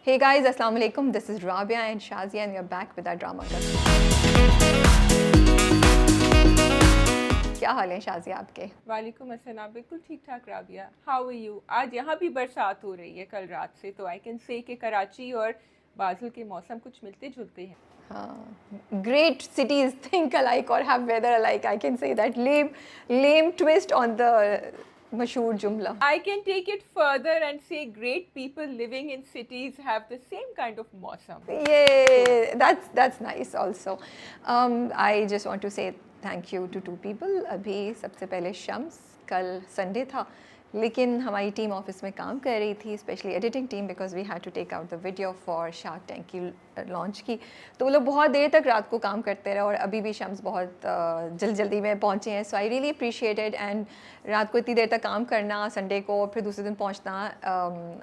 Hey guys, Assalamu alaikum. This is Rabia and Shazia and we are back with our drama club. क्या हाल है शाजिया आपके? वालेकुम अस्सलाम। बिल्कुल ठीक ठाक राबिया। How are you? आज यहाँ भी बरसात हो रही है कल रात से, तो आई कैन से कि कराची और बाजुल के मौसम कुछ मिलते जुलते हैं। हाँ, great cities think alike or have weather alike. I can say that lame twist on the मशहूर जुमला. I can take it further and say great people living in cities have the same kind of मौसम. Yay, that's nice also. I just want to say thank you to two people. अभी सबसे पहले शम्स, कल Sunday था लेकिन हमारी team office में काम कर रही थी, specially editing team, because we had to take out the video for shark Tank की लॉन्च की। तो वो लोग बहुत देर तक रात को काम करते रहे और अभी भी शम्स बहुत जल्दी में पहुँचे हैं। सो आई रियली अप्रिशिएटेड एंड रात को इतनी देर तक काम करना संडे को और फिर दूसरे दिन पहुँचना,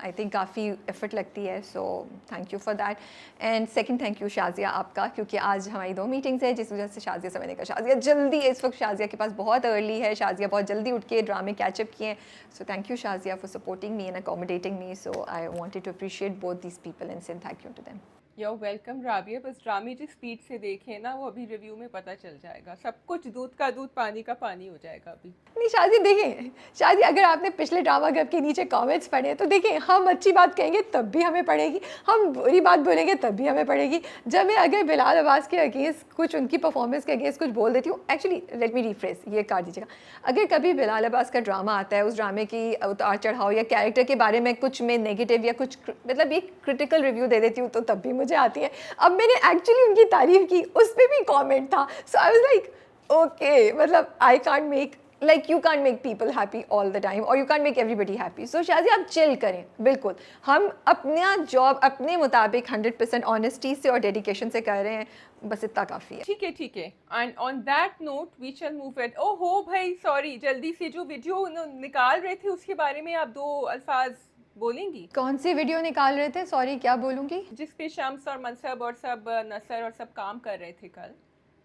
आई थिंक काफ़ी एफर्ट लगती है। So thank you for that. And second thank you Shazia आपका, क्योंकि आज हमारी 2 मीटिंग्स है जिस वजह से शाजिया से मैंने कहा शाजिया जल्दी, इस वक्त शाजिया के पास बहुत अर्ली है, शाजिया बहुत जल्दी उठ के ड्रामे कैचअप किए हैं। So thank you Shazia for supporting me and accommodating me. So I wanted to appreciate both these people and say thank you to them. You're welcome Rabia. बस ड्रामे जिस स्पीड से देखे ना वो अभी रिव्यू में पता चल जाएगा। सब कुछ दूध का दूध पानी का पानी हो जाएगा अभी। नहीं शादी देखें, शादी अगर आपने पिछले ड्रामा क्लब के नीचे कमेंट्स पढ़े तो देखें, हम अच्छी बात कहेंगे तब भी हमें पड़ेगी, हम बुरी बात बोलेंगे तब भी हमें पड़ेगी। जब मैं अगर बिलाल अब्बास के अगेंस्ट कुछ, उनकी परफॉर्मेंस के अगेंस्ट कुछ बोल देती हूँ, एक्चुअली लेट मी रिफ्रेस, ये काट दीजिएगा, अगर कभी बिलाल अब्बास का ड्रामा आता है, उस ड्रामे की उतार चढ़ाव या कैरेक्टर के बारे में कुछ मैं नेगेटिव या कुछ मतलब एक क्रिटिकल रिव्यू दे देती हूँ तो तब भी मुझे आती है। अब मैंने एक्चुअली उनकी तारीफ की, उस पर भी कमेंट था। So I was like okay, मतलब I can't make, like you can't make people happy all the time or you can't make everybody happy. So शादी आप चिल करें, बिल्कुल हम अपना जॉब अपने मुताबिक 100% ऑनेस्टी से और डेडिकेशन से कर रहे हैं, बस इतना काफ़ी है। ठीक है। And on that note we shall move it. ओ हो भाई सॉरी, जल्दी से जो वीडियो निकाल रहे थे उसके बारे में आप 2 अल्फाज बोलेंगी? कौन सी वीडियो निकाल रहे थे? सॉरी क्या बोलूँगी? जिस पे शम्स और मनसब और सब नसर और सब काम कर रहे थे कल,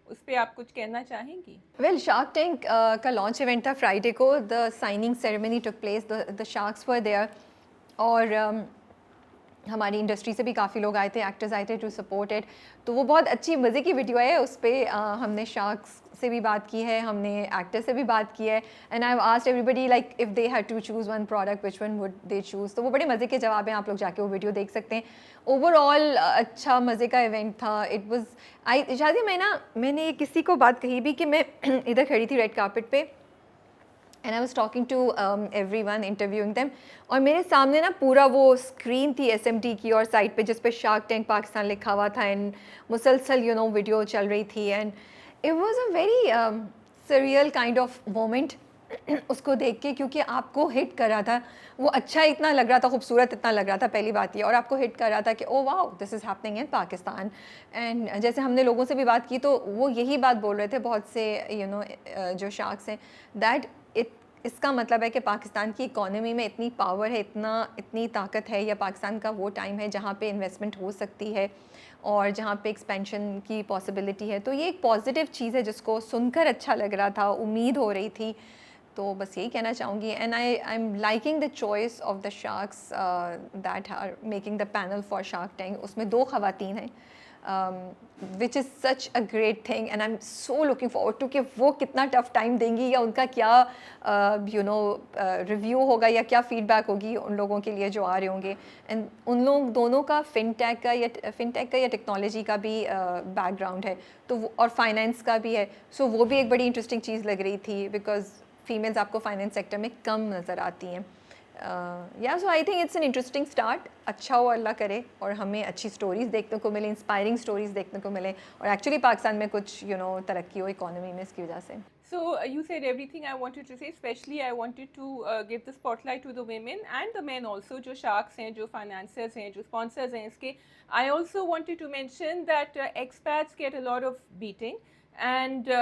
उस पर आप कुछ कहना चाहेंगी? वेल शार्क टैंक का लॉन्च इवेंट था फ्राइडे को, the signing ceremony took place, the sharks were there और हमारी इंडस्ट्री से भी काफ़ी लोग आए थे, एक्टर्स आए थे टू सपोर्ट इट। तो वो बहुत अच्छी मज़े की वीडियो है, उस पर हमने शार्क्स से भी बात की है, हमने एक्टर से भी बात की है and I have asked everybody like if they had to choose one product which one would they choose. तो वो बड़े मज़े के जवाब हैं, आप लोग जाके वो वीडियो देख सकते हैं। ओवरऑल अच्छा मज़े का इवेंट था। इट वाज आई शादी मैंने किसी को बात कही भी कि मैं इधर खड़ी थी रेड कार्पेट पे and I was talking to everyone, interviewing them, और मेरे सामने ना पूरा वो स्क्रीन थी SMT की और साइड पे जिस पे शार्क टैंक पाकिस्तान लिखा हुआ था एंड मुसलसल वीडियो चल रही थी and it was a very surreal kind of moment उसको देख के, क्योंकि आपको हिट कर रहा था, वो अच्छा इतना लग रहा था, खूबसूरत इतना लग रहा था, पहली बात ये, और आपको हिट कर रहा था कि oh wow this is happening in Pakistan. And जैसे हमने लोगों से भी बात की तो वो यही बात बोल रहे थे बहुत से जो शार्क्स हैं, दैट इसका मतलब है कि पाकिस्तान की इकोनॉमी में इतनी पावर है, इतनी ताकत है, या पाकिस्तान का वो टाइम है जहाँ पे इन्वेस्टमेंट हो सकती है और जहाँ पे एक्सपेंशन की पॉसिबिलिटी है। तो ये एक पॉजिटिव चीज़ है जिसको सुनकर अच्छा लग रहा था, उम्मीद हो रही थी। तो बस यही कहना चाहूँगी and I am liking the choice of the sharks that are making the panel for shark tank. उसमें 2 ख़वातीन हैं, which is such a great thing and I am so looking forward to कि वो कितना टफ टाइम देंगी या उनका क्या रिव्यू होगा या क्या फीडबैक होगी उन लोगों के लिए जो आ रहे होंगे। एंड उन लोग दोनों का फिनटेक का या टेक्नोलॉजी का भी बैकग्राउंड है, तो वो और फाइनेंस का भी है। सो वो भी एक बड़ी इंटरेस्टिंग चीज़ लग रही थी, बिकॉज फीमेल्स आपको फाइनेंस सेक्टर में कम नज़र आती हैं। या so I think it's an interesting start. अच्छा हो अल्लाह करे और हमें अच्छी स्टोरीज़ देखने को मिले, इंस्पायरिंग स्टोरीज़ देखने को मिले और एक्चुअली पाकिस्तान में कुछ तरक्की हो इकोनॉमी में इसकी वजह से। So you said everything I wanted to say. Especially I wanted to give the spotlight to the women and the men also, जो sharks हैं, जो financiers हैं, जो sponsors हैं इसके. I also wanted to mention that expats get a lot of beating, and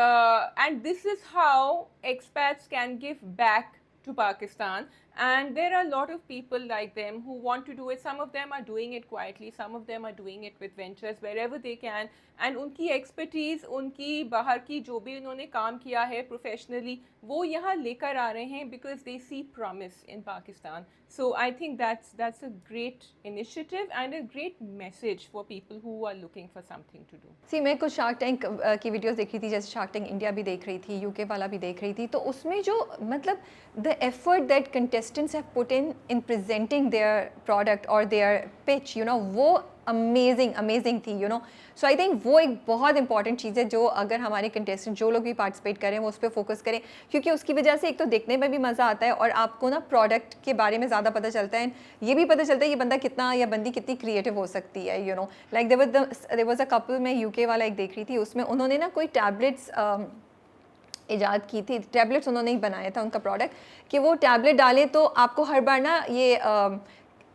this is how expats can give back to Pakistan, and there are a lot of people like them who want to do it. Some of them are doing it quietly, some of them are doing it with ventures wherever they can, and उनकी expertise, उनकी बाहर की जो भी उन्होंने काम किया है professionally, वो यहाँ लेकर आ रहे हैं because they see promise in Pakistan. So I think that's a great initiative and a great message for people who are looking for something to do. See मैं कुछ शार्क टैंक की वीडियोस देख रही थी, जैसे शार्क टैंक इंडिया भी देख रही थी, यूके वाला भी देख रही थी, तो उसमें जो मतलब the effort that contestants have put in presenting their product और देयर पिच, यू नो, वो अमेजिंग थी, you know. So I think वो एक बहुत इंपॉर्टेंट चीज़ है जो अगर हमारे कंटेस्टेंट जो लोग भी पार्टिसिपेट करें वो उस पर फोकस करें, क्योंकि उसकी वजह से एक तो देखने में भी मज़ा आता है और आपको ना प्रोडक्ट के बारे में ज़्यादा पता चलता है, ये भी पता चलता है ये बंदा कितना या बंदी कितनी क्रिएटिव हो सकती है, you know. Like there was a couple, मैं यूके वाला एक देख रही थी, उसमें उन्होंने ना कोई टैबलेट्स ईजाद की थी, टैबलेट्स उन्होंने ही बनाया था उनका प्रोडक्ट, कि वो टैबलेट डालें तो आपको हर बार ना ये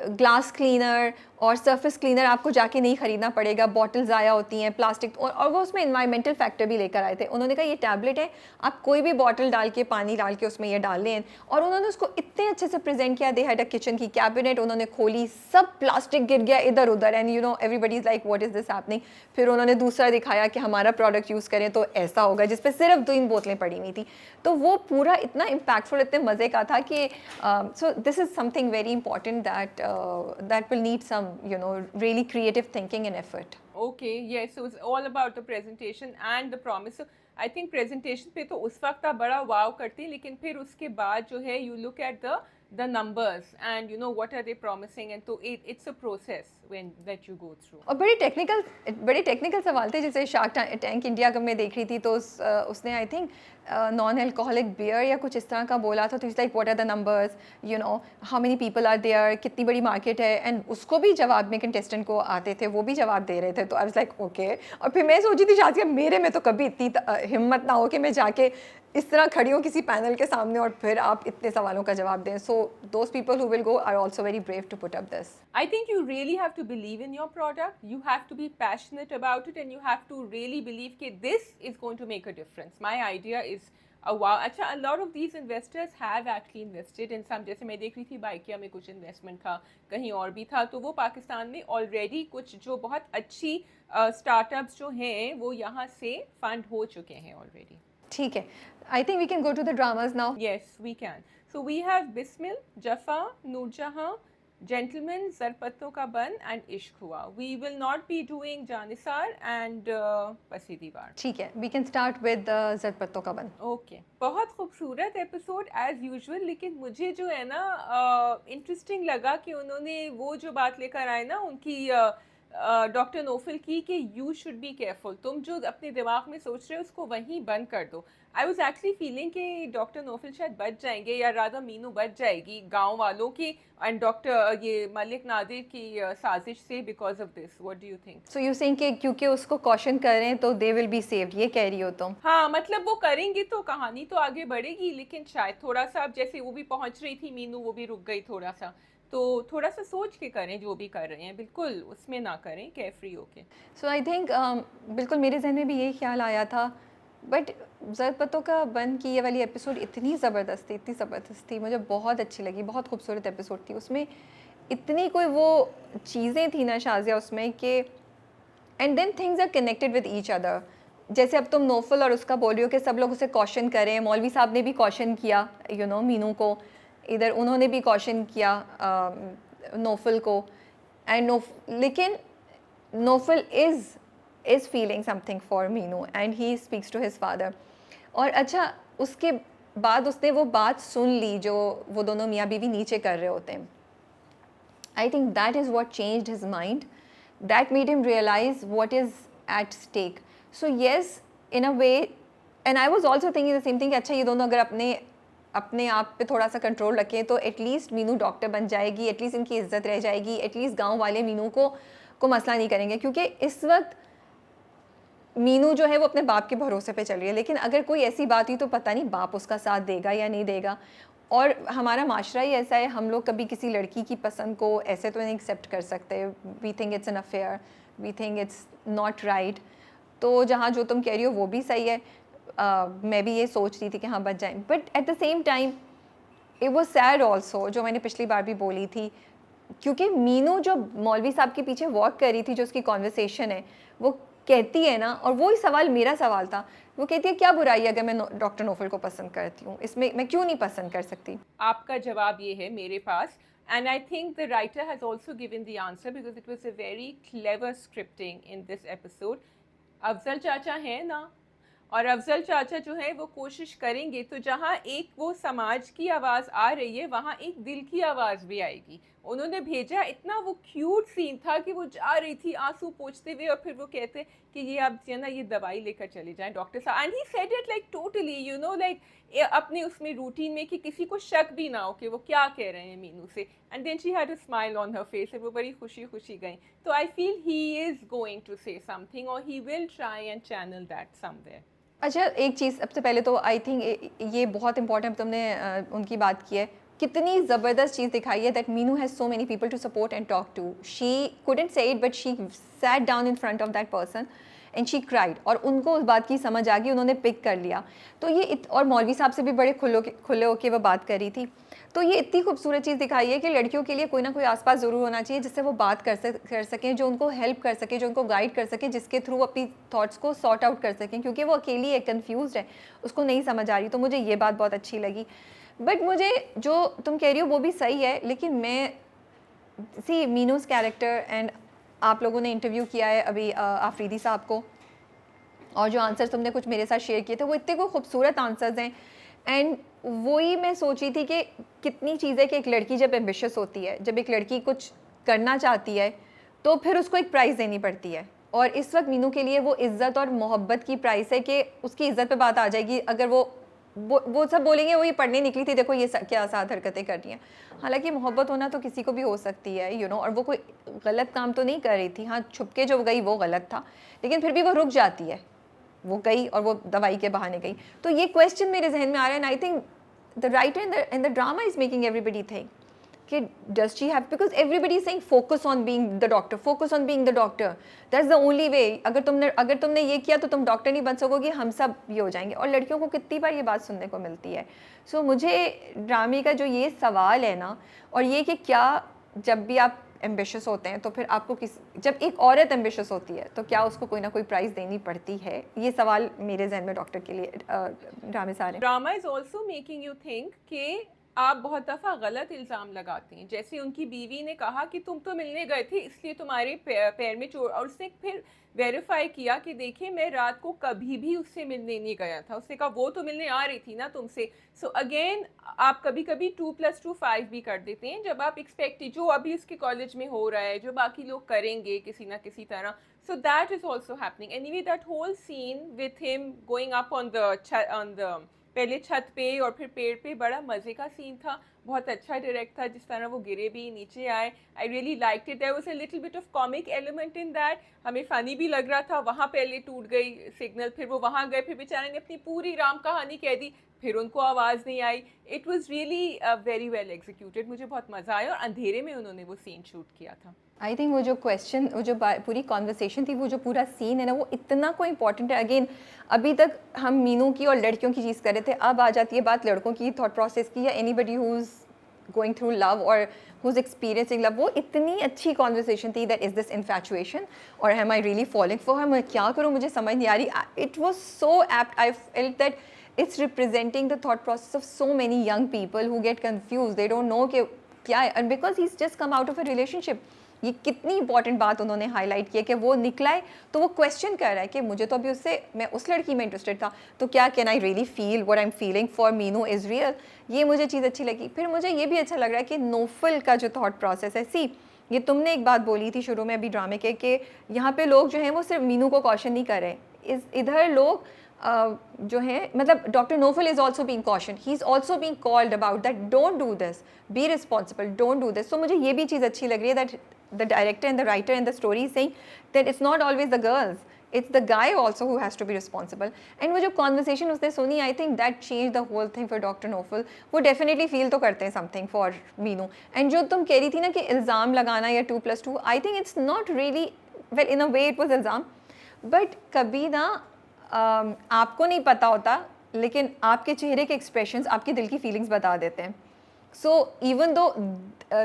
ग्लास क्लीनर और सरफेस क्लीनर आपको जाके नहीं ख़रीदना पड़ेगा, बॉटल ज़ाया होती हैं प्लास्टिक, और वो उसमें इन्वायरमेंटल फैक्टर भी लेकर आए थे. उन्होंने कहा ये टैबलेट है, आप कोई भी बॉटल डाल के पानी डाल के उसमें ये डाल लें, और उन्होंने उसको इतने अच्छे से प्रेजेंट किया. दे हैड अ किचन की कैबिनेट, उन्होंने खोली, सब प्लास्टिक गिर गया इधर उधर, and you no everybody is like what is this happening. फिर उन्होंने दूसरा दिखाया कि हमारा प्रोडक्ट यूज़ करें तो ऐसा होगा, जिस पर सिर्फ 2 बोतलें पड़ी हुई थी. तो वो पूरा इतना इम्पैक्टफुल, इतने मज़े का था कि so this is something very important that will need some, you know, really creative thinking and effort. Okay, yes, so it's all about the presentation and the promise. So I think presentation पे तो उस वक्त आप बड़ा वाव करते हैं, लेकिन फिर उसके बाद जो है you look at the numbers and you know what are they promising, and so it's a process when that you go through. और बड़े टेक्निकल सवाल थे, जैसे शार्क टैंक इंडिया का मैं देख रही थी, तो उसने I think non alcoholic beer या कुछ इस तरह का बोला था, तो it's like what are the numbers, you know, how many people are there, कितनी बड़ी मार्केट है, एंड उसको भी जवाब में कंटेस्टेंट को आते थे, वो भी जवाब दे रहे थे. तो आई वाज लाइक ओके. और फिर मैं सोची थी शायद मेरे में तो कभी इतनी हिम्मत ना हो कि मैं जाके इस तरह खड़ी हूँ किसी पैनल के सामने और फिर आप इतने सवालों का जवाब दें. So those people who will go are also very brave to put up this. I think you really have to believe in your product. You have to be passionate about it, and you have to really believe that this is going to make a difference. My idea is a wow. अच्छा, a lot of these investors have actually invested in some. जैसे मैं देख रही थी बाइकिया में कुछ investment था, कहीं और भी था, तो वो पाकिस्तान में ऑलरेडी कुछ जो बहुत अच्छी स्टार्टअप्स जो हैं वो यहाँ से फंड हो चुके हैं ऑलरेडी. ठीक है, I think we can go to the dramas now. Yes, we can. So we have Bismil, Jafa, Noorjahan, Gentleman, Zarpatton Ka Ban, and Ishq Hua. We will not be doing Janisar and Pasi Diwar. ठीक है, we can start with ज़रपत्तों का बन. Okay, बहुत खूबसूरत episode as usual, लेकिन मुझे जो है ना इंटरेस्टिंग लगा कि उन्होंने वो जो बात लेकर आए ना उनकी डॉक्टर नोफल की, कि यू शुड बी केयरफुल, तुम जो अपने दिमाग में सोच रहे हो उसको वहीं बंद कर दो. आई वॉज एक्चुअली फीलिंग कि डॉक्टर नोफल शायद बच जाएंगे, या राधा मीनू बच जाएगी गांव वालों की एंड डॉक्टर ये मलिक नादिर की साजिश से, because of this. What do you think? So you saying कि क्योंकि उसको कॉशन कर रहे हैं तो दे विल बी सेव्ड, ये कह रही हो तुम? हाँ, मतलब वो करेंगे तो कहानी तो आगे बढ़ेगी, लेकिन शायद थोड़ा सा, अब जैसे वो भी पहुंच रही थी मीनू, वो भी रुक गई थोड़ा सा, तो थोड़ा सा सोच के करें जो भी कर रहे हैं, बिल्कुल उसमें ना करें केयरफ्री होके. सो आई थिंक बिल्कुल मेरे जहन में भी यही ख्याल आया था. बट ज़रपत्तों का बन की ये वाली एपिसोड इतनी ज़बरदस्त थी, मुझे बहुत अच्छी लगी, बहुत खूबसूरत एपिसोड थी. उसमें इतनी कोई वो चीज़ें थी ना शाज़िया उसमें कि, and then things are connected with each other. जैसे अब तुम नोफल और उसका बोल रही हो कि सब लोग उसे कॉशन करें, मौलवी साहब ने भी कॉशन किया, यू नो, मीनू को, इधर उन्होंने भी कॉशन किया नोफल को, एंड लेकिन Naufal is feeling something for Meenu and he speaks to his father. और अच्छा, उसके बाद उसने वो बात सुन ली जो वो दोनों मियाँ बीवी नीचे कर रहे होते हैं. I think that is what changed his mind, that made him realise what is at stake. So yes, in a way, and I was also thinking the same thing कि अच्छा ये दोनों अगर अपने आप पे थोड़ा सा कंट्रोल रखें तो एटलीस्ट मीनू डॉक्टर बन जाएगी, एटलीस्ट इनकी इज्जत रह जाएगी, एटलीस्ट गांव वाले मीनू को मसला नहीं करेंगे. क्योंकि इस वक्त मीनू जो है वो अपने बाप के भरोसे पे चल रही है, लेकिन अगर कोई ऐसी बात हुई तो पता नहीं बाप उसका साथ देगा या नहीं देगा. और हमारा माशरा ही ऐसा है, हम लोग कभी किसी लड़की की पसंद को ऐसे तो नहीं एक्सेप्ट कर सकते. We think it's an affair, we think it's not right. तो जहाँ जो तुम कह रही हो वो भी सही है. मैं भी ये सोच रही थी कि हाँ बच जाए, but at the same time it was sad also, जो मैंने पिछली बार भी बोली थी, क्योंकि मीनू जो मौलवी साहब के पीछे वॉक कर रही थी, जो उसकी कॉन्वर्सेशन है, वो कहती है ना, और वही सवाल मेरा सवाल था, वो कहती है क्या बुराई है अगर मैं डॉक्टर नोफल को पसंद करती हूँ, इसमें मैं क्यों नहीं पसंद कर सकती? आपका जवाब ये है मेरे पास, and I think the writer has also given the answer because it was a very clever scripting in this episode. Afzal चाचा हैं ना, और अफजल चाचा जो है वो कोशिश करेंगे तो जहाँ एक वो समाज की आवाज़ आ रही है वहाँ एक दिल की आवाज़ भी आएगी। उन्होंने भेजा, इतना वो क्यूट सीन था कि वो जा रही थी आंसू पोंछते हुए और फिर वो कहते कि ये आप जो है ना ये दवाई लेकर चले जाएं डॉक्टर साहब, and he said it like totally you know like अपने उसमें रूटीन में कि किसी को शक भी ना हो कि वो क्या कह रहे हैं मीनू से, and then she had a smile on her face, वो बड़ी खुशी खुशी गई। तो I feel he is going to say something और he will try and channel that somewhere. अच्छा, एक चीज़ सबसे पहले तो आई थिंक ये बहुत इंपॉर्टेंट तुमने उनकी बात की है, कितनी ज़बरदस्त चीज़ दिखाई है that Meenu has so many people to support and talk to. She couldn't say it but she sat down in front of that person and she cried, और उनको उस बात की समझ आ गई, उन्होंने पिक कर लिया। तो ये और मौलवी साहब से भी बड़े खुले होके वो बात करी थी। तो ये इतनी खूबसूरत चीज़ दिखाई है कि लड़कियों के लिए कोई ना कोई आसपास ज़रूर होना चाहिए जिससे वो बात कर सकें, जो उनको हेल्प कर सके, जो उनको गाइड कर सके, जिसके थ्रू अपनी थॉट्स को सॉर्ट आउट कर सकें, क्योंकि वो अकेली है, कन्फ्यूज़ है, उसको नहीं समझ आ रही। तो मुझे ये बात बहुत अच्छी लगी। बट मुझे जो तुम कह रही हो वो भी सही है, लेकिन मैं सी मीनूज़ कैरेक्टर, एंड आप लोगों ने इंटरव्यू किया है अभी आफरीदी साहब को, और जो आंसर तुमने कुछ मेरे साथ शेयर किए थे वो इतने को खूबसूरत आंसर्स हैं। एंड वही मैं सोची थी कि कितनी चीज़ें कि एक लड़की जब एम्बिशियस होती है, जब एक लड़की कुछ करना चाहती है, तो फिर उसको एक प्राइज़ देनी पड़ती है। और इस वक्त मीनू के लिए वो इज़्ज़त और मोहब्बत की प्राइस है कि उसकी इज़्ज़त पे बात आ जाएगी अगर वो सब बोलेंगे वो ये पढ़ने निकली थी, देखो ये क्या साथ हरकतें कर रही हैं। हालांकि मोहब्बत होना तो किसी को भी हो सकती है, यू नो, और वो कोई गलत काम तो नहीं कर रही थी। हाँ, छुपके जो गई वो गलत था, लेकिन फिर भी वो रुक जाती है, वो गई और वो दवाई के बहाने गई। तो ये क्वेश्चन मेरे जहन में आ रहा है, and I think the writer in the drama is making everybody think कि does she have, because everybody is saying focus on being the doctor, focus on being the doctor, that's the only way. अगर तुमने ये किया तो तुम doctor नहीं बन सकोगे, हम सब ये हो जाएंगे। और लड़कियों को कितनी बार ये बात सुनने को मिलती है। सो मुझे ड्रामे का जो ये सवाल है ना, और ये कि क्या जब भी आप एम्बिशियस होते हैं तो फिर आपको जब एक औरत एम्बिशियस होती है तो क्या उसको कोई ना कोई प्राइज़ देनी पड़ती है, ये सवाल मेरे जहन में डॉक्टर के लिए ड्रामे सारे। Drama is also making you think कि आप बहुत दफ़ा गलत इल्ज़ाम लगाते हैं। जैसे उनकी बीवी ने कहा कि तुम तो मिलने गए थे इसलिए तुम्हारे पैर में चोट, और उसने फिर वेरीफाई किया कि देखिए मैं रात को कभी भी उससे मिलने नहीं गया था। उसने कहा वो तो मिलने आ रही थी ना तुमसे। सो अगेन आप कभी कभी 2+2 5 भी कर देते हैं जब आप एक्सपेक्ट जो अभी उसके कॉलेज में हो रहा है, जो बाकी लोग करेंगे किसी ना किसी तरह। So that is also happening. Anyway that whole scene with him going up on the पहले छत पे और फिर पेड़ पे, बड़ा मज़े का सीन था, बहुत अच्छा डायरेक्ट था जिस तरह वो गिरे भी नीचे आए। I really liked it. There was a little bit of comic element in that. हमें फ़नी भी लग रहा था, वहाँ पहले टूट गई सिग्नल, फिर वो वहाँ गए, फिर बेचारे ने अपनी पूरी राम कहानी कह दी, फिर उनको आवाज़ नहीं आई। It was really very well executed. मुझे बहुत मज़ा आया और अंधेरे में उन्होंने वो सीन शूट किया था। आई थिंक वो जो क्वेश्चन, वो जो पूरी कॉन्वर्सेशन थी, वो जो पूरा सीन है ना, वो इतना को इम्पॉर्टेंट है। अगेन अभी तक हम मीनू की और लड़कियों की चीज़ कर रहे थे, अब आ जाती है बात लड़कों की थॉट प्रोसेस की, या anybody who is going through love और हु इज़ एक्सपीरियंसिंग लव। वो इतनी अच्छी कॉन्वर्सेशन थी दैट इज़ दिस इन्फैचुएशन और am I really following for her, मैं क्या करूँ मुझे समझ नहीं आ रही। It was so apt. I felt that it's representing the thought process of so many young people who get confused, they don't know कि क्या है, and because he's just come out of a relationship। ये कितनी important बात उन्होंने highlight की है कि वो निकला है तो वो क्वेश्चन कर रहा है कि मुझे तो अभी उससे, मैं उस लड़की में इंटरेस्टेड था, तो क्या can I really feel what I am feeling for Meenu is real. ये मुझे चीज़ अच्छी लगी। फिर मुझे ये भी अच्छा लग रहा है कि नोफल का जो थॉट प्रोसेस है, सी ये तुमने एक बात बोली थी शुरू में अभी ड्रामे के कि यहाँ पे लोग जो हैं वो सिर्फ मीनू को कॉशन नहीं कर रहे, इधर लोग जो है, मतलब doctor Naufal is also being caution, he is also being called about that don't do this, be responsible, don't do this. So मुझे ये भी चीज़ अच्छी लग रही है that the director and the writer and the story is saying that it's not always the girls, it's the guy also who has to be responsible। and वो जो conversation उसने सुनी, I think that changed the whole thing for Dr. Nofal। वो definitely feel तो करते हैं something for Meenu. and जो तुम कह रही थी ना कि इल्ज़ाम लगाना या 2+2, I think it's not really, well in a way it was इल्ज़ाम, but कभी ना आपको नहीं पता होता लेकिन आपके चेहरे के एक्सप्रेशंस आपके दिल की फीलिंग्स बता देते हैं। So even though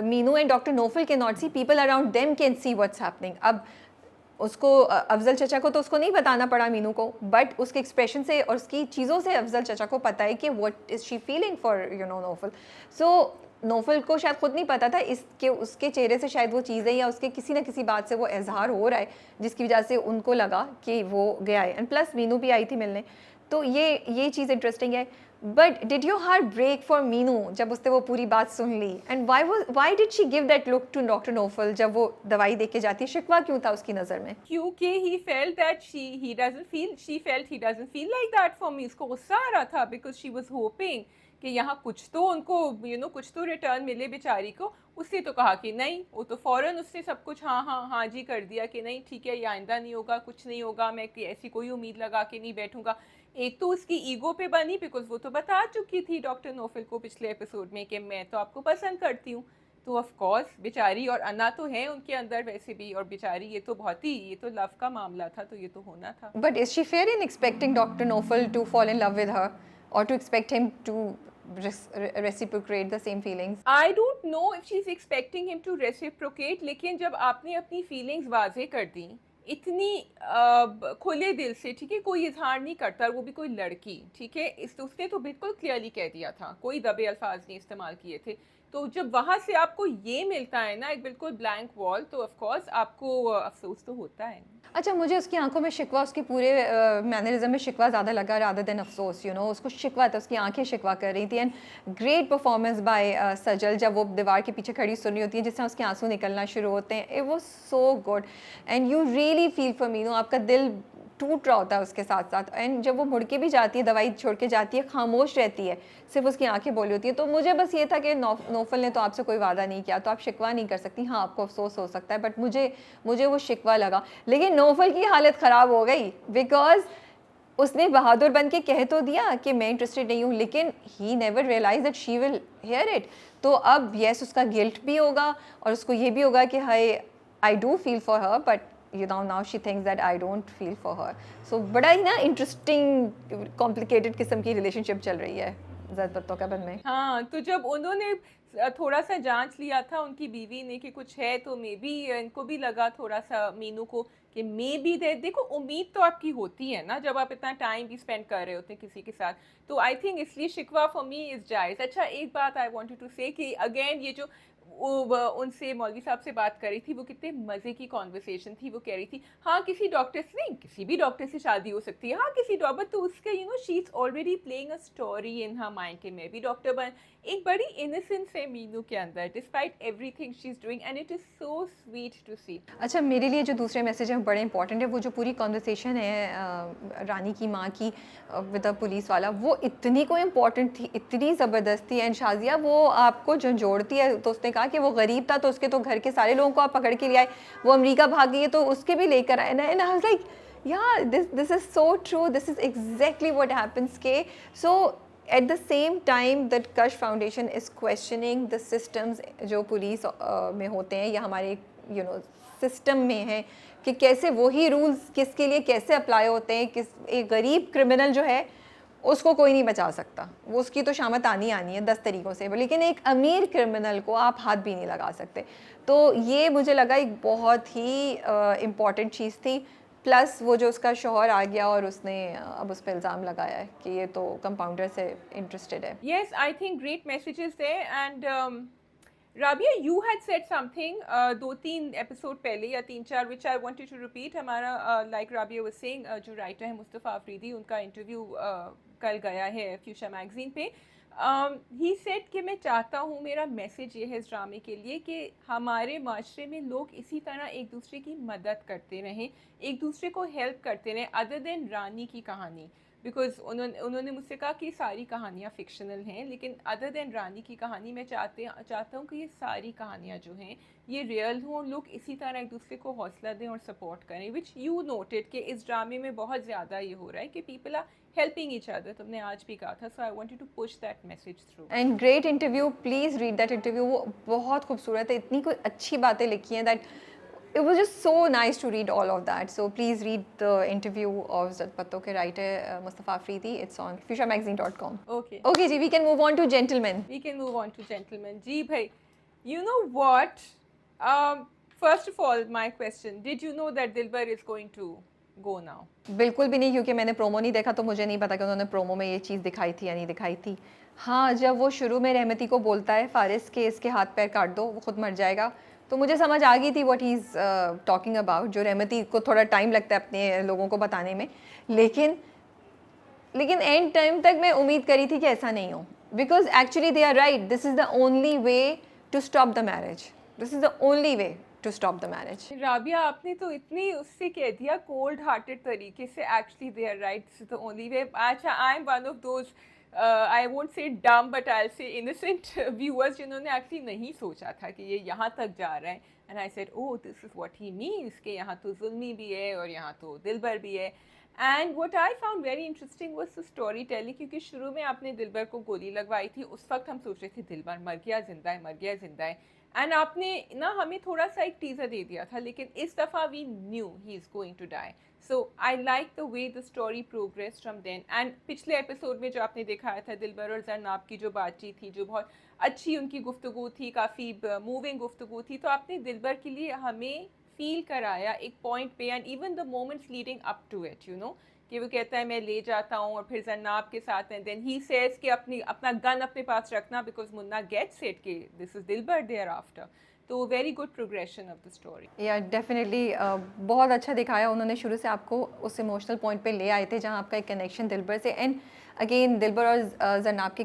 Meenu and Dr. Nofal cannot see, people around them can see what's happening। अब उसको अफजल चचा को तो उसको नहीं बताना पड़ा मीनू को, बट उसके एक्सप्रेशन से और उसकी चीज़ों से अफजल चचा को पता है कि what is she feeling for Naufal. So Naufal को शायद खुद नहीं पता था इसके उसके चेहरे से शायद वो चीज़ें या उसके किसी ना किसी बात से वो इजहार हो रहा है, जिसकी वजह से उनको लगा कि वो गया है। एंड प्लस मीनू भी आई थी मिलने, तो ये चीज़ इंटरेस्टिंग है। But did your heart break for Meenu जब उसने वो पूरी बात सुन ली? And why did she give that look to doctor Naufal जब वो दवाई दे के जाती है? शिकवा क्यों था उसकी नज़र में? क्योंकि he felt that she felt he doesn't feel like that for me. उसको गुस्सा आ रहा था because she was hoping कि यहाँ कुछ तो उनको कुछ तो रिटर्न मिले बेचारी को। उसने तो कहा कि नहीं, वो तो फ़ौरन उसने सब कुछ हाँ हाँ हाँ जी कर दिया कि नहीं ठीक है, ये आइंदा नहीं होगा, कुछ नहीं होगा, मैं ऐसी कोई उम्मीद लगा के नहीं बैठूंगा। एक तो उसकी ईगो पे बनी बिकॉज वो तो बता चुकी थी डॉक्टर नोफल को पिछले एपिसोड में कि मैं तो आपको पसंद करती हूँ। तो ऑफ कोर्स बेचारी, और अन्ना तो है उनके अंदर वैसे भी, और बेचारी ये तो लव का मामला था, तो ये तो होना था। But is she fair in expecting doctor Naufal to fall in love with her और to expect him to reciprocate the same feelings? I don't know if she's expecting him to reciprocate, लेकिन जब आपने अपनी फीलिंग्स वाजे कर दी इतनी खुले दिल से, ठीक है, कोई इजहार नहीं करता, वो भी कोई लड़की, ठीक है, उसने तो बिल्कुल क्लियरली कह दिया था, कोई दबे अल्फाज नहीं इस्तेमाल किए थे। तो जब वहाँ से आपको ये मिलता है ना एक बिल्कुल ब्लैंक वॉल, तो ऑफ कोर्स आपको अफसोस तो होता है। अच्छा, मुझे उसकी आंखों में शिकवा, उसके पूरे मैनरिज्म में शिकवा ज़्यादा लगा रादर देन अफसोस। उसको शिकवा था, उसकी आंखें शिकवा कर रही थी। एंड ग्रेट परफॉर्मेंस बाय सजल, जब वो दीवार के पीछे खड़ी सुन रही होती है, जिस तरह उसके आंसू निकलना शुरू होते हैं, it was so good and you really feel for Meenu. आपका दिल टूट रहा होता है उसके साथ साथ। एंड जब वो मुड़ के भी जाती है, दवाई छोड़ के जाती है, खामोश रहती है, सिर्फ उसकी आंखें बोली होती है। तो मुझे बस ये था कि नौफल ने तो आपसे कोई वादा नहीं किया, तो आप शिकवा नहीं कर सकती। हाँ, आपको अफसोस हो सकता है, बट मुझे वो शिकवा लगा। लेकिन नौफल की हालत ख़राब हो गई बिकॉज उसने बहादुर बन के कह तो दिया कि मैं इंटरेस्टेड नहीं हूँ, लेकिन he never realise that she will hear it. तो अब येस, उसका गिल्ट भी होगा और उसको ये भी होगा कि हाय, I do feel for her, but now she thinks that I don't feel for her. So बड़ा ही ना इंटरेस्टिंग कॉम्प्लिकेटेड किस्म की रिलेशनशिप चल रही है ज़द बत्तों का बन में। हाँ, तो जब उन्होंने थोड़ा सा जांच लिया था उनकी बीवी ने कि कुछ है, तो मे बी इनको भी लगा थोड़ा सा मीनू को कि मे बी देखो, उम्मीद तो आपकी होती है ना जब आप इतना टाइम भी स्पेंड कर रहे होते हैं किसी के साथ। तो आई थिंक इसलिए शिकवा फॉर मी इज जायज़। अच्छा, एक बात आई वांटेड टू से कि अगेन ये जो उनसे मौलवी साहब से बात करी थी, वो कितने मज़े की कॉन्वर्सेशन थी। वो कह रही थी हाँ किसी डॉक्टर से नहीं, किसी भी डॉक्टर से शादी हो सकती है, हाँ किसी डॉक्टर, तो उसका she is already playing a story in her mind कि मैं भी डॉक्टर बन। एक बड़ी इनोसेंस है मीनू के अंदर despite everything she is doing, and it is so sweet to see. अच्छा, मेरे लिए जो दूसरे मैसेज हैं बड़े इंपॉर्टेंट है। वो जो पूरी कॉन्वर्सेशन है रानी की माँ की विद द पुलिस वाला, वो इतनी कोई इम्पॉर्टेंट थी, इतनी ज़बरदस्त थी। एंड शाजिया वो आपको झंझोड़ती है। तो उसने कहा कि वो गरीब था तो उसके तो घर के सारे लोगों को आप पकड़ के ले आए, वो अमेरिका भाग गई है तो उसके भी लेकर आए ना। And I was like yeah, this is so true, this is exactly what happens ke. So at the same time that Kash Foundation is questioning the systems जो पुलिस में होते हैं या हमारे सिस्टम में हैं, कि कैसे वही रूल्स किसके लिए कैसे अप्लाई होते हैं। एक गरीब क्रिमिनल जो है उसको कोई नहीं बचा सकता, वो उसकी तो शामत आनी है 10 तरीक़ों से, लेकिन एक अमीर क्रिमिनल को आप हाथ भी नहीं लगा सकते। तो ये मुझे लगा एक बहुत ही इम्पॉर्टेंट चीज़ थी। प्लस वो जो उसका शौहर आ गया और उसने अब उस पर इल्ज़ाम लगाया है कि ये तो कंपाउंडर से इंटरेस्टेड है। Yes, I think great messages there. And Rabia, you had said something 2-3 episode पहले या 3-4 which I wanted to repeat. हमारा like Rabia was saying, जो राइटर है मुस्तफ़ा अफरीदी, उनका इंटरव्यू कल गया है फ्यूचर मैगजीन पे। ही सेड कि मैं चाहता हूँ, मेरा मैसेज ये है इस ड्रामे के लिए कि हमारे माशरे में लोग इसी तरह एक दूसरे की मदद करते रहें, एक दूसरे को हेल्प करते रहें, अदर देन रानी की कहानी। बिकॉज उन्होंने मुझसे कहा कि सारी कहानियाँ फिक्शनल हैं, लेकिन अदर देन रानी की कहानी मैं चाहता हूँ कि ये सारी कहानियाँ जो हैं ये रियल हों, लोग इसी तरह एक दूसरे को हौसला दें और सपोर्ट करें, विच यू नोटेड कि इस ड्रामे में बहुत ज़्यादा ये हो रहा है कि people are helping each other. तुमने आज भी कहा था, so I wanted to push that message through. And great interview, please read that interview, वो बहुत खूबसूरत है, इतनी कोई अच्छी बातें लिखी हैं that it was just so nice to read all of that. So please read the interview of Zat Patto ke writer Mustafa Afridi. It's on futuremagazine.com. Okay. Okay ji, we can move on to Gentlemen. We can move on to Gentlemen. जी भाई, you know what? First of all, my question: did you know that Dilbar is going to go now? बिल्कुल भी नहीं, क्योंकि मैंने promo नहीं देखा तो मुझे नहीं पता कि उन्होंने प्रोमो में ये चीज़ दिखाई थी या नहीं दिखाई थी। हाँ, जब वो शुरू में रहमती को बोलता है फ़ारिस के इसके हाथ पैर काट दो, वो खुद मर जाएगा, तो मुझे समझ आ गई थी what he is talking about. जो रहमती को थोड़ा टाइम लगता है अपने लोगों को बताने में, लेकिन एंड टाइम तक मैं उम्मीद करी थी कि ऐसा नहीं हो, because actually they are right, this is the only way to stop the marriage, this is the only way to stop the marriage. Rabia, आपने तो इतनी उससे कह दिया कोल्ड हार्टेड तरीके से, actually they are right, this is the only way. अच्छा, I am one of those, I won't say dumb but I से इनोसेंट व्यूअर्स जिन्होंने एक्चुअली नहीं सोचा था कि ये यहाँ तक जा रहा है। And I said, oh this is what he means कि यहाँ तो जुल्मी भी है और यहाँ तो दिलबर भी है। And what I found very interesting was the story telling, क्योंकि शुरू में आपने दिलबर को गोली लगवाई थी, उस वक्त हम सोच रहे थे दिलबर मर गया जिंदा है, मर गया जिंदा है। एंड आपने ना हमें थोड़ा सा एक टीजर दे दिया था, लेकिन इस दफ़ा we knew he is going to die. So I like the way the story progress from then. And पिछले एपिसोड में जो आपने दिखाया था दिलबर और जरनाब की जो बातचीत थी, जो बहुत अच्छी उनकी गुफ्तगू थी, काफ़ी मूविंग गुफ्तगू थी, तो आपने दिलबर के लिए हमें फील कराया एक पॉइंट पे, and even the moments leading up to it, you know, कि वो कहता है मैं ले जाता हूँ, और फिर जन्नाब के साथ में देन ही सेज कि अपना गन अपने पास रखना, बिकॉज मुन्ना गेट्स इट कि this is Dilbar they're after. तो very good progression of the story. या डेफिनेटली बहुत अच्छा दिखाया उन्होंने, शुरू से आपको उस इमोशनल पॉइंट पे ले आए थे जहाँ आपका एक कनेक्शन दिलबर से, एंड अगेन दिलबर और जरनाब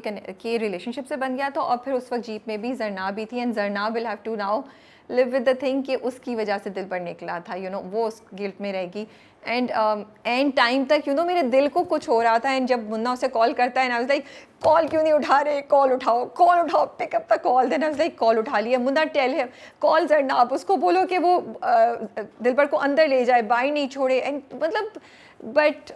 के रिलेशनशिप से बन गया था, और फिर उस वक्त जीप में भी जरनाब भी थी, and Zarnab will have to now live with the thing कि उसकी वजह से दिलबर निकला था, यू नो, वो उस गिल्ट में रहेगी। एंड टाइम तक, यू नो, मेरे दिल को कुछ हो रहा था, एंड जब मुन्ना उसे कॉल करता है, आई वाज लाइक कॉल क्यों नहीं उठा रहे, कॉल उठाओ, pick up the call. Then I was like call उठा लिया, Munna tell him call Zarnab, उसको बोलो कि वो दिलबर को अंदर ले जाए, बाहर नहीं छोड़े, एंड मतलब बट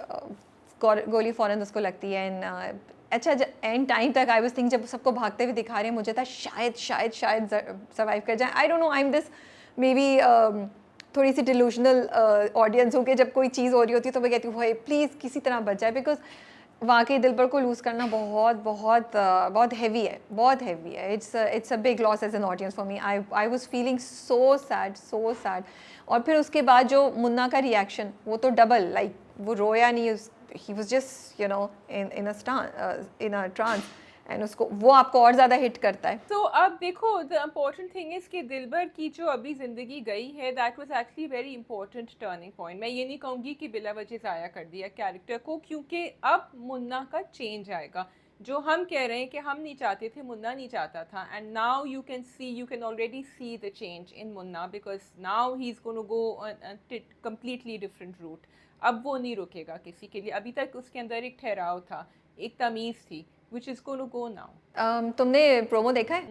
गोली फ़ौरन उसको लगती है। एंड अच्छा, एंड टाइम तक आई वाज थिंक, जब सबको भागते हुए दिखा रहे हैं, मुझे था शायद सर्वाइव कर जाए। आई don't no, I am this may be थोड़ी सी डिलूशनल ऑडियंस हो के, जब कोई चीज़ हो रही होती है तो मैं कहती हूँ प्लीज़ किसी तरह बच जाए, बिकॉज वाकई दिलबर को लूज़ करना बहुत हैवी है, बहुत हैवी है। It's a big loss as an audience for me. I was feeling so sad. और फिर उसके बाद जो मुन्ना का रिएक्शन, वो तो डबल, लाइक वो रोया नहीं, he was just, you know, in a trance, and उसको वो आपको और ज़्यादा हिट करता है। तो अब देखो, द इम्पॉर्टेंट थिंग इज़ कि दिलबर की जो अभी ज़िंदगी गई है, that was actually very important turning point. मैं ये नहीं कहूँगी कि बिला वजह ज़ाया कर दिया कैरेक्टर को, क्योंकि अब मुन्ना का चेंज आएगा। जो हम कह रहे हैं कि हम नहीं चाहते थे, मुन्ना नहीं चाहता था, and now you can already see the change in Munna, because now he is gonna go completely different route. अब वो नहीं रुकेगा किसी के लिए। अभी तक उसके अंदर एक ठहराव था, एक तमीज़ थी, which is going to go now. तुमने प्रोमो देखा है?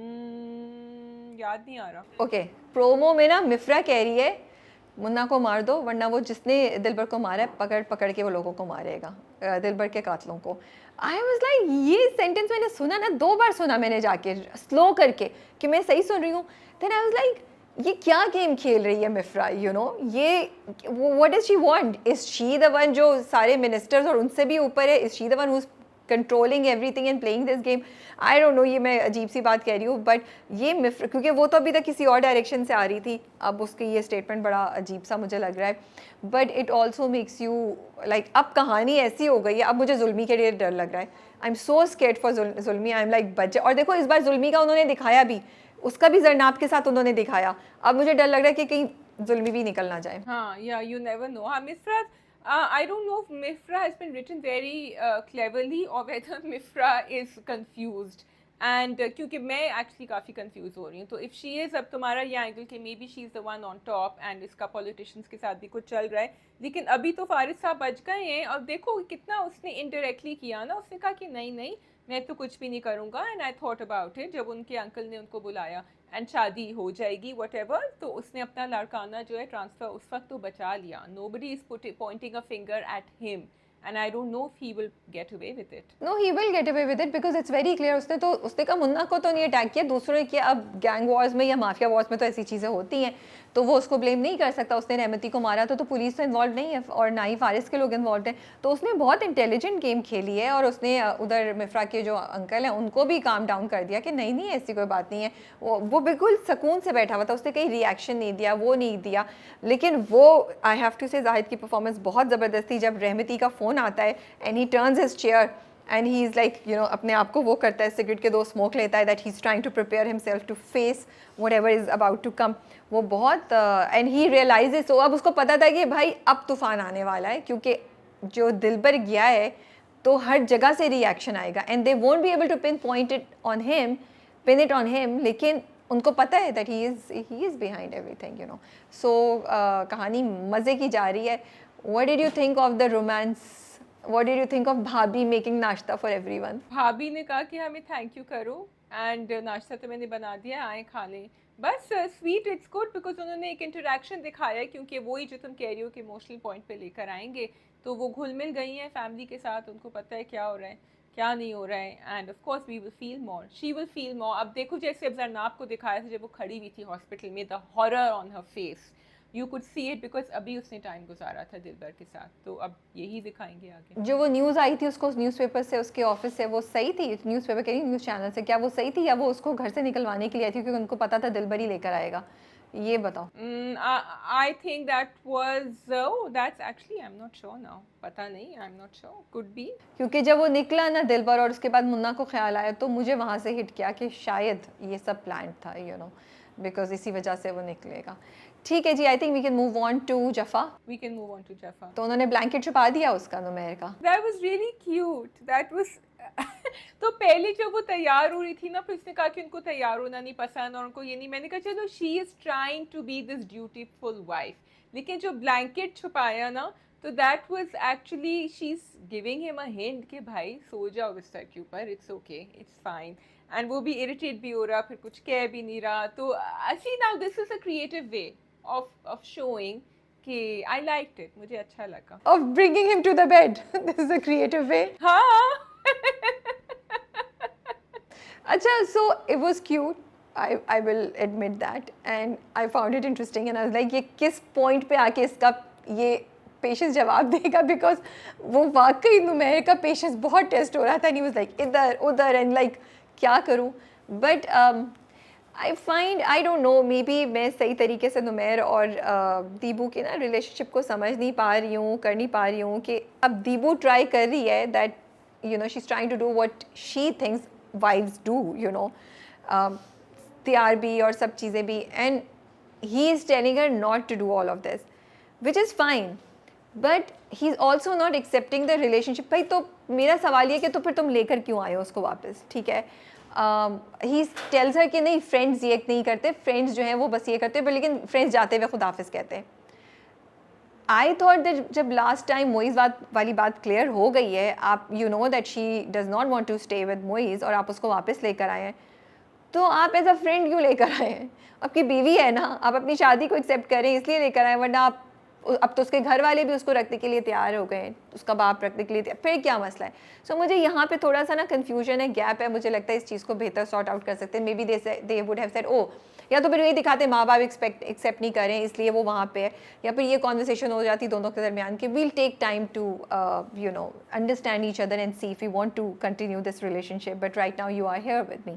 याद नहीं आ रहा। ओके, प्रोमो में ना मिफ्रा कह रही है मुन्ना को मार दो, वरना वो जिसने दिलबर को मारा है पकड़ के वो लोगों को मारेगा, दिलबर के कातलों को। आई वाज लाइक, ये सेंटेंस मैंने सुना ना, 2 बार सुना मैंने जाके स्लो करके कि मैं सही सुन रही हूँ। देन आई वाज लाइक, ये क्या गेम खेल रही है मिफ्रा, यू नो, ये what does she want? Is she the one जो सारे मिनिस्टर्स और उनसे भी ऊपर है? Is she the one who is controlling everything and playing this game? I don't no, ये मैं अजीब सी बात कह रही हूँ, बट ये मिफ्रा, क्योंकि वो तो अभी तक किसी और डायरेक्शन से आ रही थी, अब उसकी ये स्टेटमेंट बड़ा अजीब सा मुझे लग रहा है, but it also makes you like, अब कहानी ऐसी हो गई है, अब मुझे जुल्मी के लिए डर लग रहा है। I am so scared for जुल्मी, आई एम लाइक बच्चे। और देखो, इस बार जुल्मी का उन्होंने दिखाया भी, उसका भी जरनाब के साथ उन्होंने दिखाया, अब मुझे डर लग रहा है कि कहीं जुल्मी भी निकल ना जाए। हाँ, या यू नेवर नो। हाँ, मिफ्रा, I don't know if Mifra has been written very cleverly or whether Mifra is confused. And क्योंकि मैं एक्चुअली काफ़ी कंफ्यूज हो रही हूँ, तो इफ़ शी इज़, अब तुम्हारा ये एंगल कि may be she is the one on top and इसका पॉलिटिशियंस के साथ भी कुछ चल रहा है, लेकिन अभी तो फारिस साहब बच गए हैं। और देखो कितना उसने इनडायरेक्टली किया ना, उसने कहा कि नहीं मैं तो कुछ भी नहीं करूँगा, and I thought about it, जब उनके अंकल ने उनको बुलाया एंड शादी हो जाएगी व्हाटएवर, तो उसने अपना लड़काना जो है ट्रांसफ़र उस वक्त तो बचा लिया। Nobody is Poynting a finger at him, and I don't know if he will get away with it. No he will get away with it because it's very clear उसने कहा मुन्ना को तो नहीं अटैक किया, दूसरों ने किया। अब गैंग वॉर्स में या माफिया वॉर्स में तो ऐसी चीज़ें होती हैं, तो वो उसको ब्लेम नहीं कर सकता। उसने रहमती को मारा तो पुलिस तो इन्वॉल्व नहीं है और ना ही फारिस के लोग इन्वॉल्व हैं। तो उसने बहुत इंटेलिजेंट गेम खेली है और उसने उधर मिफ्रा के जो अंकल हैं उनको भी काम डाउन कर दिया कि नहीं नहीं ऐसी कोई बात नहीं है। वो बिल्कुल सुकून से बैठा हुआ था, उसने कहीं रिएक्शन नहीं दिया, वो नहीं दिया। लेकिन वो आई हैव टू से जाहिद की परफॉर्मेंस बहुत ज़बरदस्त थी। जब रहमती का फ़ोन आता है and he turns his chair and he is like you know अपने आप को वो करता है, सिगरेट के 2 स्मोक लेता है, that he is trying to prepare himself to face whatever is about to come. वो बहुत एंड ही रियलाइजेस, तो अब उसको पता था कि भाई अब तूफान आने वाला है, क्योंकि जो दिलबर गया है तो हर जगह से रिएक्शन आएगा and they won't be able to pin it on him, लेकिन उनको पता है that he is behind everything, you know. So कहानी मज़े की जा रही है। What did you think of the romance? What did you think of भाभी making नाश्ता for everyone? भाभी ने कहा कि हमें थैंक यू करो एंड नाश्ता तो मैंने बना दिया, आए खा लें। बस स्वीट, इट्स गुड बिकॉज उन्होंने एक इंटरेक्शन दिखाया है, क्योंकि वही जो तुम कह रही हो कि इमोशनल पॉइंट पे लेकर आएंगे, तो वो घुल मिल गई हैं फैमिली के साथ, उनको पता है क्या हो रहा है क्या नहीं हो रहा है। And of course we will feel more, she will feel more. अब देखो जैसे अब जरनाब को दिखाया था जब वो खड़ी हुई थी हॉस्पिटल में, the horror on her face, you could see it because अभी उसने टाइम गुजारा था दिलबर के साथ, तो अब यही दिखाएंगे आगे। जो वो न्यूज़ आई थी उसको न्यूज़पेपर से, उसके ऑफिस से, वो सही थी? न्यूज़पेपर कह रही न्यूज़ चैनल से, क्या वो सही थी या वो उसको घर से निकलवाने के लिए आई थी क्योंकि उनको पता था दिलबर ही लेकर आएगा? ये बताओ। I think that was, oh, that's actually, I'm not sure now. पता नहीं, I'm not sure. Could be. क्योंकि जब वो निकला ना दिलबर और उसके बाद मुन्ना को ख्याल आया, तो मुझे वहाँ से हिट किया कि शायद ये सब प्लान था, यू नो, बिकॉज इसी वजह से वो निकलेगा। ठीक है जी, I think we can move on to Jafaa. We can move on to Jaffa. तो उन्होंने ब्लैंकेट छुपा दिया उसका, नुमैर का। That was really cute. That was तो पहले जब वो तैयार हो रही थी ना, फिर उसने कहा कि उनको तैयार होना नहीं पसंद और उनको ये नहीं, मैंने कहा चलो she is trying to be this dutiful wife, लेकिन जो ब्लैंकेट छुपाया ना, तो that was actually she is giving him a hint कि भाई सो जाओ बिस्तर के ऊपर, it's okay, it's fine. And वो भी इरिटेट भी हो रहा, फिर कुछ कह भी नहीं रहा। तो see now this is a creative way of showing कि आई लाइक्ड इट, मुझे अच्छा लगा। Of bringing him to the bed. This is a creative way. हाँ Acha, so it was cute. I will admit that, and I found it interesting, and I was like, ये किस point पे आके इसका ये पेशेंस जवाब देगा, because वो वाकई नुमैर का पेशेंस बहुत टेस्ट हो रहा था, and he was like इधर उधर and like क्या करूँ, but I find, I don't no, may be मैं सही तरीके से नुमैर और दीबू के ना रिलेशनशिप को समझ नहीं पा रही हूँ, कर नहीं पा रही हूँ, कि अब दीबू ट्राई कर रही है that you know she is trying to do what she thinks wives do, you know, तैयार भी और सब चीज़ें भी, and he is telling her not to do all of this, which is fine, but he is also not accepting the relationship. भाई तो मेरा सवाल ये कि तो फिर तुम लेकर क्यों आए हो उसको वापस? ठीक है, ही टेल्स हर कि नहीं फ्रेंड्स ये नहीं करते, फ्रेंड्स जो हैं वो बस ये करते हैं, पर लेकिन फ्रेंड्स जाते हुए खुदाफिज कहते हैं। आई थॉट दैट जब लास्ट टाइम मोइज़ वाली बात क्लियर हो गई है, आप you know that she does not want to stay with Moiz और आप उसको वापस लेकर आए हैं, तो आप एज अ फ्रेंड क्यों लेकर आए हैं? आपकी बीवी है ना, आप अपनी शादी को एक्सेप्ट करें इसलिए लेकर आए, वरना आप अब तो उसके घर वाले भी उसको रखने के लिए तैयार हो गए, उसका बाप रखने के लिए तैयार, फिर क्या मसला है? सो मुझे यहाँ पे थोड़ा सा ना कन्फ्यूजन है, गैप है, मुझे लगता है इस चीज़ को बेहतर सॉर्ट आउट कर सकते हैं। Maybe they would have said oh, या तो फिर ये दिखाते माँ बाप एक्सेप्ट नहीं करें इसलिए वो वहाँ पे है, या फिर ये कॉन्वर्सेशन हो जाती दोनों के दरमियान कि we'll take time to you know understand each other and see if you want to continue this relationship, but right now you are here with me.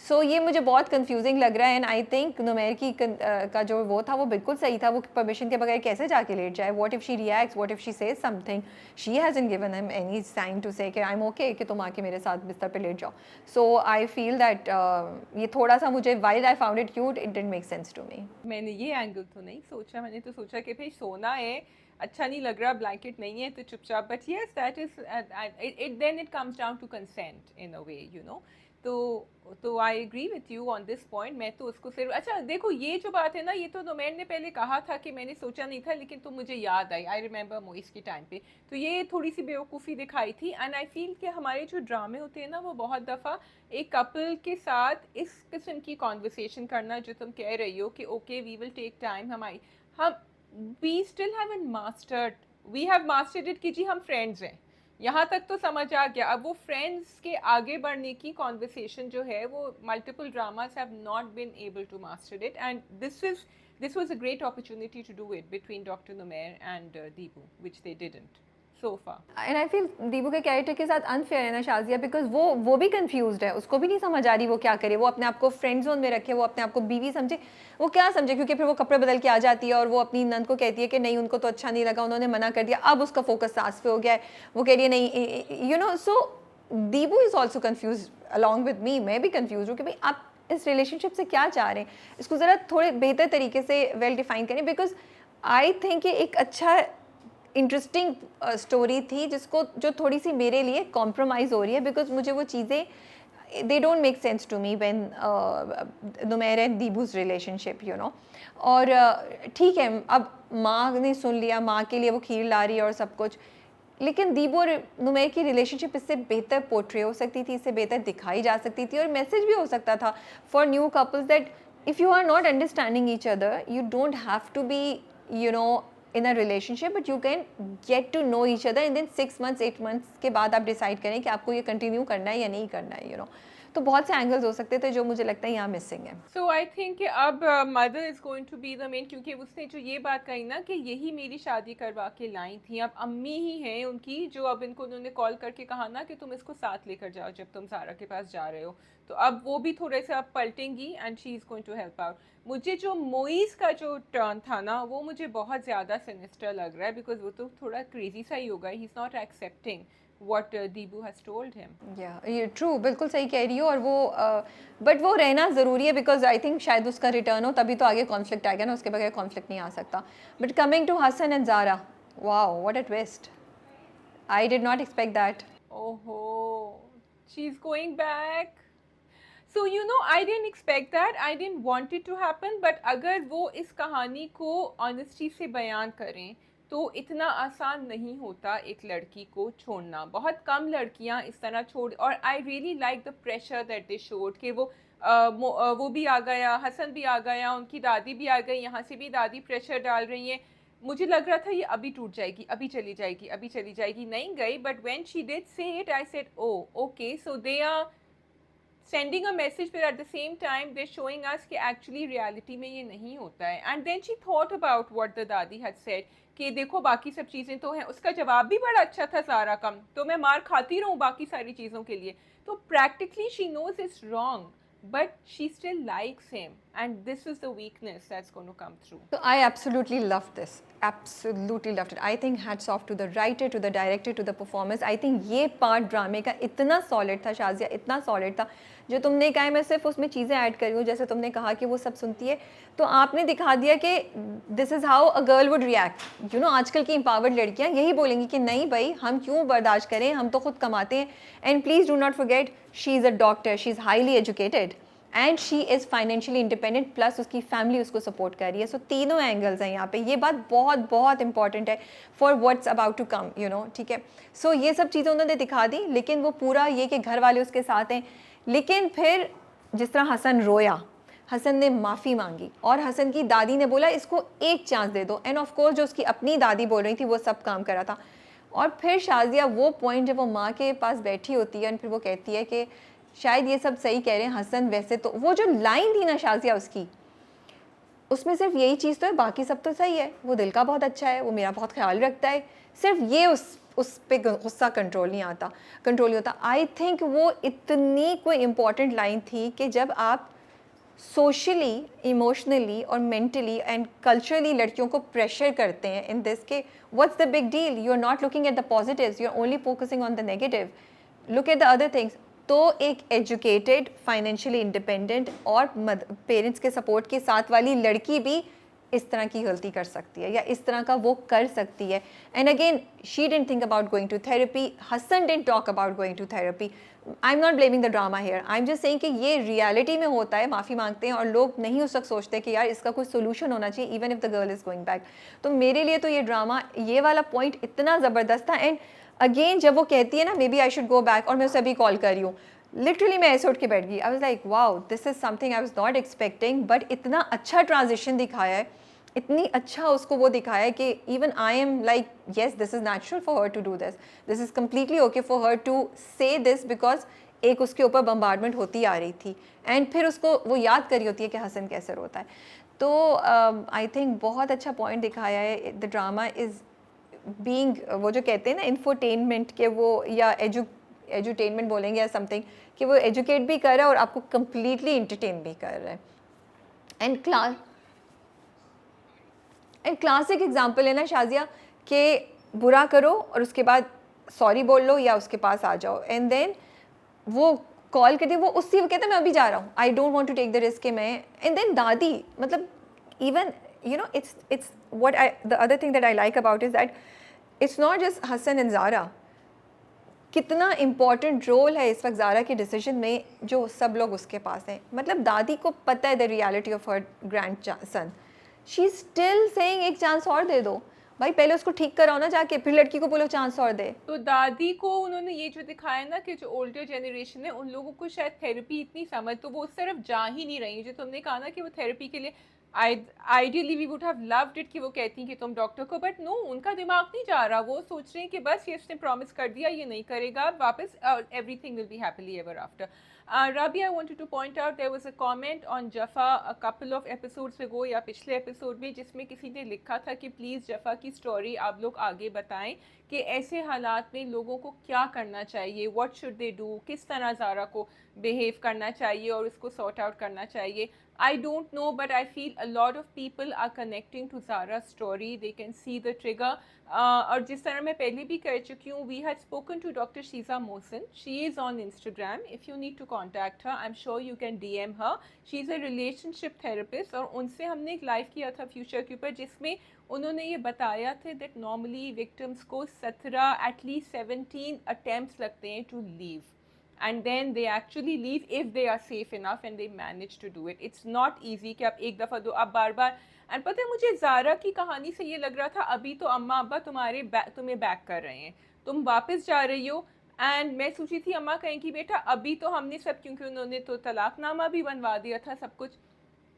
So ये मुझे बहुत कंफ्यूजिंग लग रहा है, एंड आई थिंक नुमैर की का जो वो था वो बिल्कुल सही था, वो परमिशन के बगैर कैसे जाके लेट जाए? What if she reacts, what if she says something, she hasn't given him any sign to से कि आई एम ओके कि तुम आके मेरे साथ बिस्तर पे लेट जाओ। सो आई फील दैट ये थोड़ा सा मुझे, while I found it cute, it didn't make sense to me. मैंने ये एंगल तो नहीं सोचा, मैंने तो सोचा कि भाई सोना है, अच्छा नहीं लग रहा, ब्लैंकेट नहीं है तो चुपचाप, but yes that is it, then it comes down to consent in a way, you know. तो I agree with you on this point. मैं तो उसको सिर्फ, अच्छा देखो ये जो बात है ना, ये तो नुमैर ने पहले कहा था कि मैंने सोचा नहीं था, लेकिन तो मुझे याद आई, आई रिमेंबर मोइस के टाइम पे, तो ये थोड़ी सी बेवकूफ़ी दिखाई थी। एंड आई फील कि हमारे जो ड्रामे होते हैं ना, वो बहुत दफ़ा एक कपल के साथ इस किस्म की कॉन्वर्सेशन करना जो तुम कह रही हो कि okay we will take time, हम we still haven't mastered we have mastered it कि जी हम फ्रेंड्स हैं, यहाँ तक तो समझ आ गया। अब वो फ्रेंड्स के आगे बढ़ने की कॉन्वर्सेशन जो है वो multiple dramas have not been able to master it, and this was a great opportunity to do it between Dr. Numair and Deepu, which they didn't so far. And I feel Deepu के character के साथ unfair है ना Shazia, because वो भी confused है, उसको भी नहीं समझ आ रही वो क्या करे। वो अपने आप को फ्रेंड जोन में रखे, वो अपने आप को बीवी समझे, वो क्या समझे, क्योंकि फिर वो कपड़े बदल के आ जाती है और वो अपनी नंद को कहती है कि नहीं उनको तो अच्छा नहीं लगा, उन्होंने मना कर दिया। अब उसका फोकस सास पे हो गया है, वो कह रही है नहीं, you know. So Deepu is also confuse along with me, मैं भी कन्फ्यूज हूँ कि भाई आप इस रिलेशनशिप से क्या चाह रहे हैं, इसको ज़रा थोड़े बेहतर तरीके से वेल डिफाइन करें। बिकॉज आई थिंक ये एक अच्छा इंटरेस्टिंग स्टोरी थी जो थोड़ी सी मेरे लिए कॉम्प्रोमाइज़ हो रही है, बिकॉज मुझे वो चीज़ें they don't make sense to me when Numair and Deeba's relationship, you know. और ठीक है, अब माँ ने सुन लिया, माँ के लिए वो खीर ला रही है और सब कुछ, लेकिन दीबू और नुमैर की रिलेशनशिप इससे बेहतर पोर्ट्रे हो सकती थी, इससे बेहतर दिखाई जा सकती थी, और मैसेज भी हो सकता था for new couples that if you are not understanding each other, you don't have to be, you know, in a relationship, but you can get to know each other and then 6 months 8 months के बाद आप decide करें कि आपको ये continue करना है या नहीं करना है, यू नो। तो बहुत से एंगल्स हो सकते थे जो मुझे लगता है यहाँ मिसिंग है। सो आई थिंक कि अब mother is going to be the main, क्योंकि उसने जो ये बात कही ना कि यही मेरी शादी करवा के लाई थी, अब अम्मी ही हैं उनकी जो अब इनको उन्होंने कॉल करके कहा ना कि तुम इसको साथ लेकर जाओ जब तुम सारा के पास जा रहे हो, तो अब वो भी थोड़े से अब पलटेंगी and she is going to help out. मुझे जो मोइस का जो टर्न था ना वो मुझे बहुत ज़्यादा सिनिस्टर लग रहा है, बिकॉज वो तो थोड़ा क्रेजी सा ही होगा, he is not accepting what Deepu has told him. Yeah, ये ट्रू, बिल्कुल सही कह रही हो। और वो बट वो रहना ज़रूरी है, बिकॉज आई थिंक शायद उसका रिटर्न हो तभी तो आगे कॉन्फ्लिक्ट आएगा ना, उसके बगैर कॉन्फ्लिक्ट नहीं आ सकता। But coming to Hasan and Zara, wow what a twist, I did not expect that. Oh, she's going back. So you know, I didn't expect that. I didn't want it to happen. But अगर वो इस कहानी को honesty से बयान करें तो इतना आसान नहीं होता एक लड़की को छोड़ना। बहुत कम लड़कियां इस तरह छोड़, और आई really like the pressure that they showed कि वो भी आ गया, हसन भी आ गया, उनकी दादी भी आ गई, यहाँ से भी दादी प्रेशर डाल रही हैं। मुझे लग रहा था ये अभी टूट जाएगी, अभी चली जाएगी, अभी चली जाएगी, नहीं गई। But when she did say it I said oh okay, so they are sending a message, but at the same time they're showing us कि actually reality में ये नहीं होता है। And then she thought about what the दादी had said कि देखो बाकी सब चीज़ें तो हैं, उसका जवाब भी बड़ा अच्छा था सारा कम, तो मैं मार खाती रहूँ बाकी सारी चीज़ों के लिए। तो practically she knows it's wrong, but she still likes him, and this is the weakness that's going to come through. So I absolutely loved this, absolutely loved it. I think hats off to the writer, to the director, to the performance. I think ये part ड्रामे का इतना solid था शाजिया, इतना solid था। जो तुमने कहा है मैं सिर्फ उसमें चीज़ें ऐड करी हूँ, जैसे तुमने कहा कि वो सब सुनती है, तो आपने दिखा दिया कि this is how a girl would react. You know, आजकल की एम्पावर्ड लड़कियाँ यही बोलेंगी कि नहीं भाई हम क्यों बर्दाश्त करें, हम तो खुद कमाते हैं। And please do not forget she is a doctor, she is highly educated and she is financially independent, plus उसकी फैमिली उसको सपोर्ट कर रही है। सो तीनों एंगल्स हैं यहाँ पे, ये बात बहुत बहुत इंपॉर्टेंट है for what's about to come, you know, ठीक है। सो ये सब चीज़ें उन्होंने दिखा दी, लेकिन वो पूरा ये कि घर वाले उसके साथ हैं। लेकिन फिर जिस तरह हसन रोया, हसन ने माफ़ी मांगी और हसन की दादी ने बोला इसको एक चांस दे दो, एंड ऑफ कोर्स जो उसकी अपनी दादी बोल रही थी वो सब काम करा था। और फिर शाजिया वो पॉइंट जब वो माँ के पास बैठी होती है और फिर वो कहती है कि शायद ये सब सही कह रहे हैं हसन, वैसे तो वो जो लाइन थी ना शाजिया उसकी, उसमें सिर्फ यही चीज़ तो है, बाकी सब तो सही है, वो दिल का बहुत अच्छा है, वो मेरा बहुत ख्याल रखता है, सिर्फ ये उस पे गुस्सा कंट्रोल नहीं होता। आई थिंक वो इतनी कोई इम्पॉर्टेंट लाइन थी कि जब आप सोशली, इमोशनली और मेंटली एंड कल्चरली लड़कियों को प्रेशर करते हैं इन दिस के what's the big deal, you are not looking at the positives, you are only focusing on the negative, look at the other things. तो एक educated, financially independent और parents के support के साथ वाली लड़की भी इस तरह की गलती कर सकती है या इस तरह का वो कर सकती है। And again she didn't think about going to therapy, Hasan didn't talk about going to therapy. I am not blaming the drama here, I am just saying कि ये रियलिटी में होता है, माफ़ी मांगते हैं और लोग नहीं उस वक्त सोचते कि यार इसका कोई सोल्यूशन होना चाहिए even if the girl is going back. तो मेरे लिए तो ये ड्रामा, ये वाला पॉइंट इतना ज़बरदस्त था। एंड अगेन जब वो कहती है ना maybe I should go back, और मैं उसे अभी कॉल कर रही हूँ, लिटरली मैं ऐसे उठ के बैठ गई। आई was like wow, this is something I was not expecting, but इतना अच्छा ट्रांजिशन दिखाया है। इतनी अच्छा उसको वो दिखाया है कि even I am like yes this is natural for her to do this is completely okay for her to say this, because एक उसके ऊपर बम्बार्डमेंट होती आ रही थी एंड फिर उसको वो याद करी होती है कि हसन कैसे रोता है. तो आई थिंक बहुत अच्छा पॉइंट दिखाया है. द ड्रामा इज़ बीइंग, वो जो कहते हैं ना इन्फोटेनमेंट के वो, या एजुटेनमेंट बोलेंगे या समथिंग, कि वो एजुकेट भी कर रहा है और आपको कम्प्लीटली इंटरटेन भी कर रहा है. एंड क्लासिक एग्जाम्पल है ना शाजिया, कि बुरा करो और उसके बाद सॉरी बोल लो या उसके पास आ जाओ, एंड देन वो कॉल करती है, वो उससे वो कहता है मैं अभी जा रहा हूँ, I don't want to take the risk कि मैं, एंड देन दादी, मतलब even you know it's what I, the other thing that I like about is that it's not just Hasan and Zara. कितना इम्पॉर्टेंट रोल है इस वक्त ज़ारा के डिसीजन में जो सब लोग उसके पास हैं. मतलब दादी को पता है the reality of her grand son, she still saying एक चांस और दे दो भाई, पहले उसको ठीक कराओ ना जाके, फिर लड़की को बोलो चांस और दे. तो दादी को उन्होंने ये जो दिखाया ना कि जो ओल्डर जनरेशन है उन लोगों को शायद थेरेपी इतनी समझ, तो वो उस तरफ जा ही नहीं रही. जो तुमने कहा ना कि वो थेरेपी के लिए ideally we would have loved it कि वो कहती कि तुम डॉक्टर को, बट नो, उनका दिमाग नहीं जा रहा. वो सोच रहे हैं कि बस ये इसने प्रॉमिस कर दिया, ये नहीं करेगा वापस, everything will be happily ever after. Rabi, I wanted to point out there was a comment on Jaffa a couple of episodes ago या पिछले एपिसोड में, जिसमें किसी ने लिखा था कि प्लीज़ जफ़ा की स्टोरी आप लोग आगे बताएं कि ऐसे हालात में लोगों को क्या करना चाहिए, व्हाट शुड दे डू, किस तरह ज़ारा को बिहेव करना चाहिए और उसको सॉर्ट आउट करना चाहिए. I don't know, but I feel a lot of people are connecting to Zara's story. They can see the trigger. और जिस तरह मैं पहले भी कह चुकी हूँ, we had spoken to Dr. Shiza Mohsin. She is on Instagram. If you need to contact her, I'm sure you can DM her. She's a relationship therapist. और उनसे हमने एक लाइव किया था फ्यूचर के ऊपर, जिसमें उन्होंने ये बताया थे that normally victims को 17 at least 17 attempts लगते हैं to leave. And then they actually leave if they are safe enough and they manage to do it. It's not easy कि आप एक दफ़ा दो, आप बार बार. एंड पता है मुझे ज़ारा की कहानी से ये लग रहा था अभी तो अम्मा अब्बा तुम्हें बैक कर रहे हैं, तुम वापस जा रही हो. एंड मैं सोची थी अम्मा कहें कि बेटा अभी तो हमने सब, क्योंकि उन्होंने तो तलाकनामा भी बनवा दिया था, सब कुछ,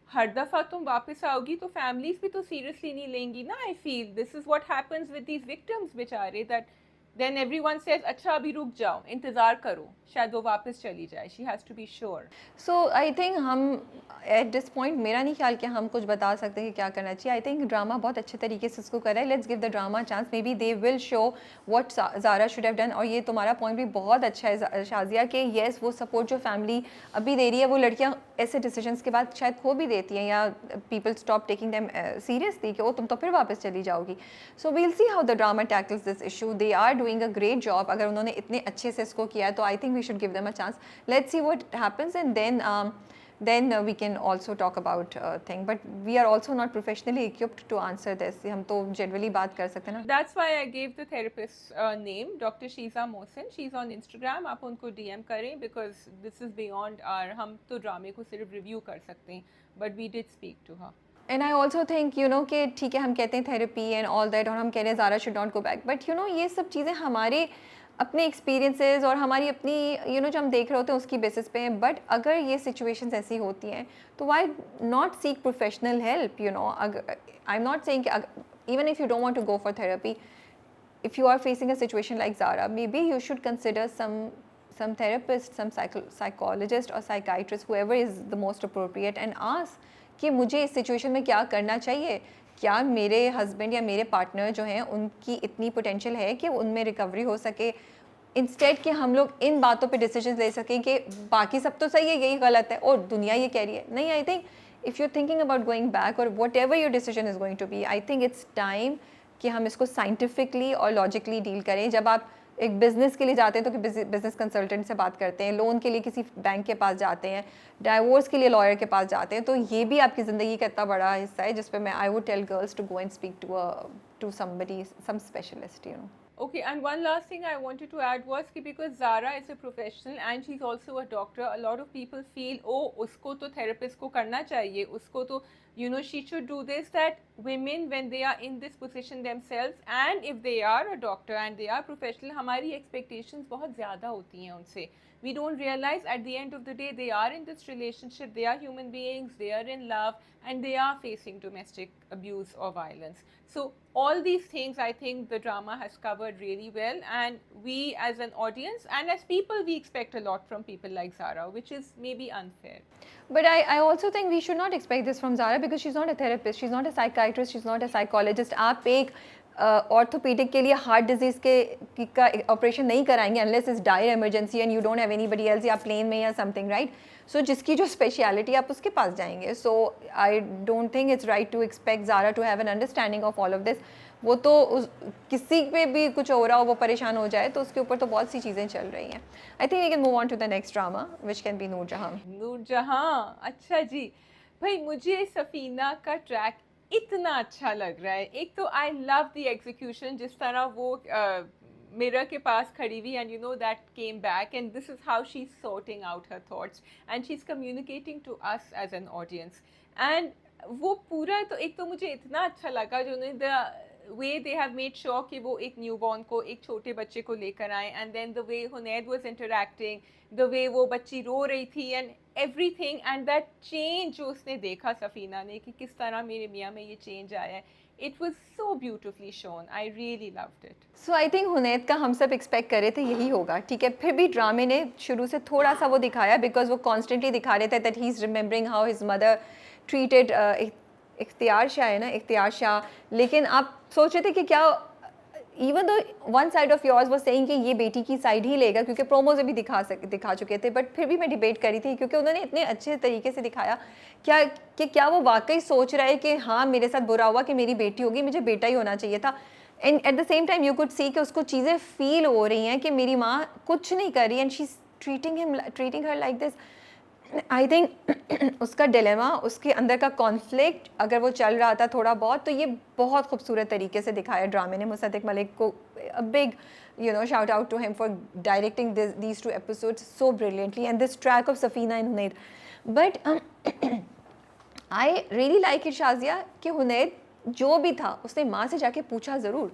हर दफ़ा तुम वापस आओगी तो फैमिलीज भी तो सीरियसली नहीं लेंगी ना. I feel this is what happens with these victims बेचारे, दैट देन एवरीवन सेज अच्छा अभी रुक जाओ, इंतज़ार करो, शायद वो वापस चली जाए. She has to be sure. So I think हम एट दिस पॉइंट, मेरा नहीं ख्याल कि हम कुछ बता सकते हैं कि क्या करना चाहिए. आई थिंक ड्रामा बहुत अच्छे तरीके से इसको कर रहा है. Let's give the drama chance, maybe they will show what Zara should have done. और ये तुम्हारा पॉइंट भी बहुत अच्छा है शाजिया, कि येस वो सपोर्ट जो फैमिली अभी दे रही है, वो लड़कियाँ ऐसे डिसीजंस के बाद शायद खो भी देती हैं, या people stop taking them seriously कि वो तुम तो फिर वापस चली जाओगी. So we'll see how the drama tackles this issue. They are doing a great job. अगर उन्होंने इतने अच्छे से इसको किया है तो I think we should give them a chance. Let's see what happens, and then we can also talk about thing. But we are also not professionally equipped to answer this. हम तो generally बात कर सकते हैं ना. That's why I gave the therapist name, Dr. Shiza Mohsin. She's on Instagram. आप उनको DM करें, because this is beyond our, हम तो ड्रामे को सिर्फ रिव्यू कर सकते हैं, but we did speak to her. And I also think you know कि ठीक है हम कहते हैं therapy and all that, और हम कह रहे हैं Zara should not go back, but you know ये सब चीज़ें हमारे अपने एक्सपीरियंसेस और हमारी अपनी जो हम देख रहे होते हैं उसकी बेसिस पे हैं. बट अगर ये सिचुएशंस ऐसी होती हैं तो why not seek professional help. I am not saying even if you don't want to go for therapy, if you are facing a situation like Zara, maybe you should consider some therapist, some psychologist or psychiatrist, whoever is the most appropriate, and ask कि मुझे इस situation में क्या करना चाहिए. क्या मेरे husband या मेरे पार्टनर जो हैं उनकी इतनी पोटेंशियल है कि उनमें रिकवरी हो सके, इंस्टेड कि हम लोग इन बातों पे डिसीजन ले सकें कि बाकी सब तो सही है, यही गलत है और दुनिया ये कह रही है. नहीं, I think if you thinking about going back और whatever your decision is going to be, I think it's time कि हम इसको साइंटिफिकली और लॉजिकली डील करें. जब आप एक बिज़नेस के लिए जाते हैं तो कि बिज़नेस कंसल्टेंट से बात करते हैं, लोन के लिए किसी बैंक के पास जाते हैं, डाइवोर्स के लिए लॉयर के पास जाते हैं, तो ये भी आपकी ज़िंदगी का इतना बड़ा हिस्सा है जिस पे मैं I would tell girls to go and speak to somebody, some specialist, you know. Okay, and one last thing I wanted to add was कि because Zara is a professional and she's also a doctor, a lot of people feel, oh, उसको तो therapist को करना चाहिए, उसको तो, you know, she should do this, that women when they are in this position themselves, and if they are a doctor and they are professional, हमारी expectations बहुत ज़्यादा होती हैं उनसे. We don't realize at the end of the day they are in this relationship, they are human beings, they are in love, and they are facing domestic abuse or violence. So all these things I think the drama has covered really well, and we as an audience and as people, we expect a lot from people like Zara, which is maybe unfair. But I also think we should not expect this from Zara because she's not a therapist, she's not a psychiatrist, she's not a psychologist. आप एक orthopaedic के लिए heart disease का operation नहीं कराएंगे unless is dire emergency and you don't have anybody else, या plane में या समथिंग, राइट? सो जिसकी जो स्पेशलिटी आप उसके पास जाएंगे. So I don't think it's right to expect Zara to have an understanding of all of this. वो तो किसी पे भी कुछ हो रहा हो, वो परेशान हो जाए तो उसके ऊपर तो बहुत सी चीज़ें चल रही हैं. I think we can move on to the next drama which can be Noorjahan. Noorjahan, अच्छा जी. भाई मुझे सफीना का ट्रैक इतना अच्छा लग रहा है. एक तो आई लव द एग्जीक्यूशन, जिस तरह वो मिरर के पास खड़ी हुई and you know that came back and this is how she is sorting out her thoughts and she is communicating to us as an audience. And वो पूरा तो एक तो मुझे इतना अच्छा लगा जो उन्होंने the way they have made sure कि वो एक न्यूबॉर्न को, एक छोटे बच्चे को लेकर आए, and then the way Hunaid was interacting, the way वो बच्ची रो रही थी and everything, and that change जो उसने देखा सफीना ने कि किस तरह मेरे मियाँ में ये चेंज आया है. It was so beautifully shown. I really loved it. So I think हुनैद का हम सब एक्सपेक्ट कर रहे थे यही होगा, ठीक है. फिर भी ड्रामे ने शुरू से थोड़ा सा वो दिखाया बिकॉज वो कॉन्स्टेंटली दिखा रहे थे that he is remembering how his mother treated इख्तियार शाह है ना, इख्तियार शाह. लेकिन आप सोच रहे थे कि क्या even though one side of yours वो सेइंग कि ये बेटी की साइड ही लेगा क्योंकि प्रोमो से भी दिखा चुके थे, बट फिर भी मैं डिबेट करी थी क्योंकि उन्होंने इतने अच्छे तरीके से दिखाया क्या वो वाकई सोच रहा है कि हाँ मेरे साथ बुरा हुआ कि मेरी बेटी होगी, मुझे बेटा ही होना चाहिए था. And eight the same time you could see कि उसको चीज़ें फील हो रही हैं कि मेरी माँ कुछ नहीं कर रही and she is treating her like this. I think उसका डिलेमा, उसके अंदर का कॉन्फ्लिक्ट अगर वो चल रहा था थोड़ा बहुत, तो ये बहुत खूबसूरत तरीके से दिखाया ड्रामे ने. मुसद्दिक मलिक को a big shout out to him for directing these two episodes so brilliantly and this track of Safina and Hunaid. But I really like it Shazia कि हुनैद जो भी था उसने माँ से जाके पूछा ज़रूर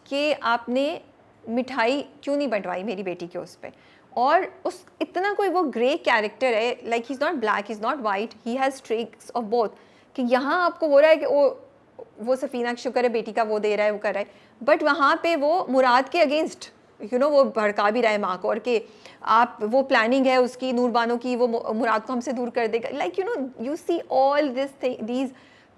कि आपने मिठाई क्यों नहीं बंटवाई मेरी बेटी के उस पर. और उस इतना कोई वो ग्रे कैरेक्टर है, like he is not black, he is not white, he has streaks of both. कि यहाँ आपको हो रहा है कि वो सफीना का शुक्र है बेटी का वो दे रहा है, वो कर रहा है, बट वहाँ पे वो मुराद के अगेंस्ट वो भड़का भी रहा है माँ को, और कि आप वो प्लानिंग है उसकी नूरबानो की, वो मुराद को हमसे दूर कर देगा. Like you see all these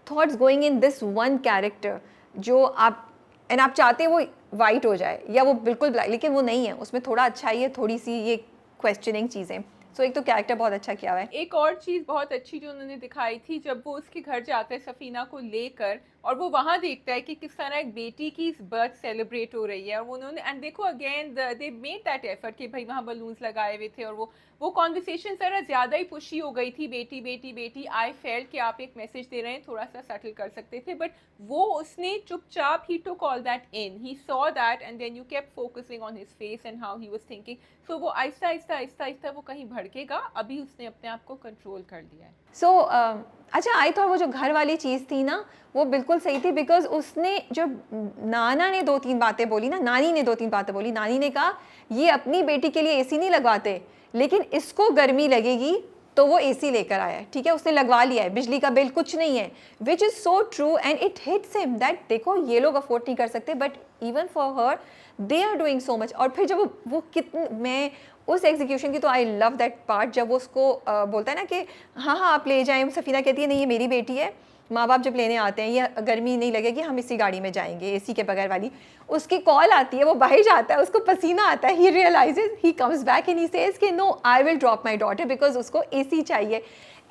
thoughts going in this one character जो आप चाहते हैं वो वाइट हो जाए या वो बिल्कुल ब्लैक, लेकिन वो नहीं है. उसमें थोड़ा अच्छाई है, थोड़ी सी ये क्वेश्चनिंग चीज़ें. सो एक तो कैरेक्टर बहुत अच्छा किया हुआ है. एक और चीज़ बहुत अच्छी जो उन्होंने दिखाई थी जब वो उसके घर जाता है सफीना को लेकर और वो वहाँ देखता है कि किस तरह एक बेटी की बर्थ सेलिब्रेट हो रही है, और उन्होंने एंड देखो again they made that effort कि भाई वहाँ बलून्स लगाए हुए थे, और वो कॉन्वर्सेशन ज़रा ज़्यादा ही पुशी हो गई थी, बेटी बेटी बेटी. आई फेल्ट कि आप एक मैसेज दे रहे हैं, थोड़ा सा सटल कर सकते थे, बट वो उसने चुपचाप ही took all that in, he saw that and then you kept focusing on his face and how he was thinking. So वो आहिस्ता आहिस्ता आहिस्ता आहिस्ता वो कहीं भड़केगा, अभी उसने अपने आप को कंट्रोल कर लिया है. सो अच्छा, आई थॉट वो जो घर वाली चीज़ थी ना वो बिल्कुल सही थी बिकॉज उसने जब नाना ने 2-3 बातें बोली ना, नानी ने 2-3 बातें बोली. नानी ने कहा ये अपनी बेटी के लिए एसी नहीं लगवाते, लेकिन इसको गर्मी लगेगी तो वो एसी लेकर आया है, ठीक है, उसने लगवा लिया है, बिजली का बिल कुछ नहीं है, which is so true and it hits him that देखो ये लोग अफोर्ड नहीं कर सकते but even for her they are doing so much. और फिर जब वो कितने, मैं उस एग्जीक्यूशन की तो आई लव दैट पार्ट जब वो उसको बोलता है ना कि हाँ आप ले जाएं. सफीना कहती है नहीं ये मेरी बेटी है, माँ बाप जब लेने आते हैं ये गर्मी नहीं लगेगी, हम इसी गाड़ी में जाएंगे एसी के बगैर वाली. उसकी कॉल आती है, वो बाहर जाता है, उसको पसीना आता है, he realizes, he comes back and he says कि no I will drop my daughter because उसको एसी चाहिए.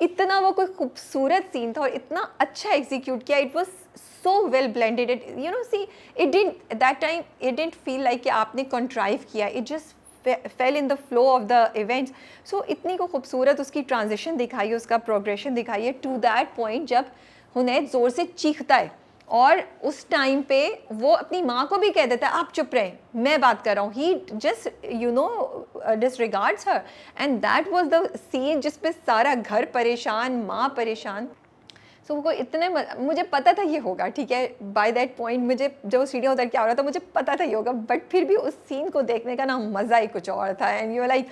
इतना वो कोई खूबसूरत सीन था और इतना अच्छा एग्जीक्यूट किया. It was so well blended. It see it didn't that time, it didn't feel like कि आपने कंट्राइव किया, it just fell in the flow of the events. So इतनी को खूबसूरत उसकी ट्रांजिशन दिखाई है, उसका प्रोग्रेशन दिखाई है टू दैट पॉइंट जब हुनैद ज़ोर से चीखता है और उस टाइम पे वो अपनी माँ को भी कह देता है आप चुप रहे मैं बात कर रहा हूँ. He just disregards her and that was the scene जिस पे सारा घर परेशान, माँ परेशान. सो वो इतने मुझे पता था ये होगा, ठीक है, बाय दैट पॉइंट मुझे जब वो सीढ़ियाँ उतर के आ रहा था मुझे पता था ये होगा, बट फिर भी उस सीन को देखने का ना मज़ा ही कुछ और था। एंड यू लाइक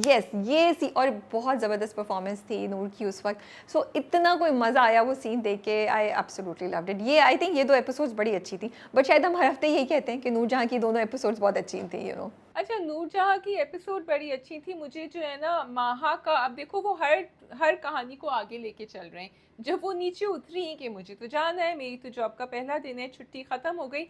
यस ये सी, और बहुत ज़बरदस्त परफॉर्मेंस थी नूर की उस वक्त। सो इतना कोई मज़ा आया वो सीन देख के, आई एब्सोल्युटली लव्ड इट। ये आई थिंक ये 2 एपिसोड्स बड़ी अच्छी थी, बट शायद हम हर हफ्ते यही कहते हैं कि नूरजहाँ की दोनों एपिसोड्स बहुत अच्छी थी, यू नो। अच्छा, नूरजहाँ की एपिसोड बड़ी अच्छी थी। मुझे जो है ना माहा का, अब देखो वो हर हर कहानी को आगे लेके चल रहे हैं। जब वो नीचे उतरी कि मुझे तो जाना है, मेरी तो जॉब का पहला दिन है, छुट्टी ख़त्म हो गई,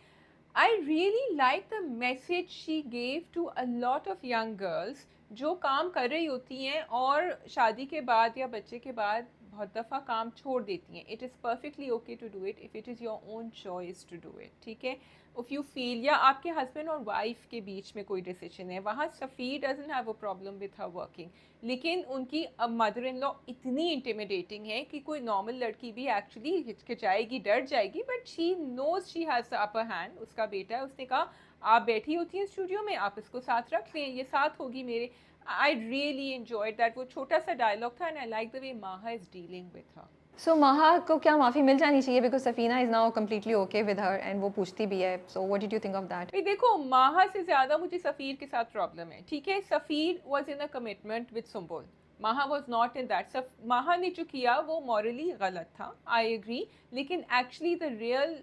I really like the message she gave to a lot of young girls जो काम कर रही होती हैं और शादी के बाद या बच्चे के बाद बहुत दफ़ा काम छोड़ देती हैं। It is perfectly okay to do it if it is your own choice to do it, ठीक है। इफ़ यू फील, या आपके हस्बैंड और वाइफ के बीच में कोई डिसीजन है, वहाँ Safeer doesn't have a problem with her working, लेकिन उनकी मदर इन लॉ इतनी इंटिमिडेटिंग है कि कोई नॉर्मल लड़की भी एक्चुअली हिचकिचाएगी, डर जाएगी, but she knows she has the upper hand. उसका बेटा है, उसने कहा आप बैठी होती हैं स्टूडियो में, आप इसको साथ रख लें, ये साथ होगी मेरे। I really enjoyed that. वो छोटा सा डायलॉग था एंड आई लाइक द वे माहा इज़ डीलिंग विथ हर। सो माहा को क्या माफ़ी मिल जानी चाहिए, because Safina is now completely okay with her and वो पूछती भी है। So what did you think of that? भाई देखो, माहा से ज़्यादा मुझे सफ़ीर के साथ प्रॉब्लम है, ठीक है। Safeer was in a commitment with Sumbul, Maha was not in that. माहा ने जो किया वो मॉरली गलत था, आई एग्री, लेकिन actually the real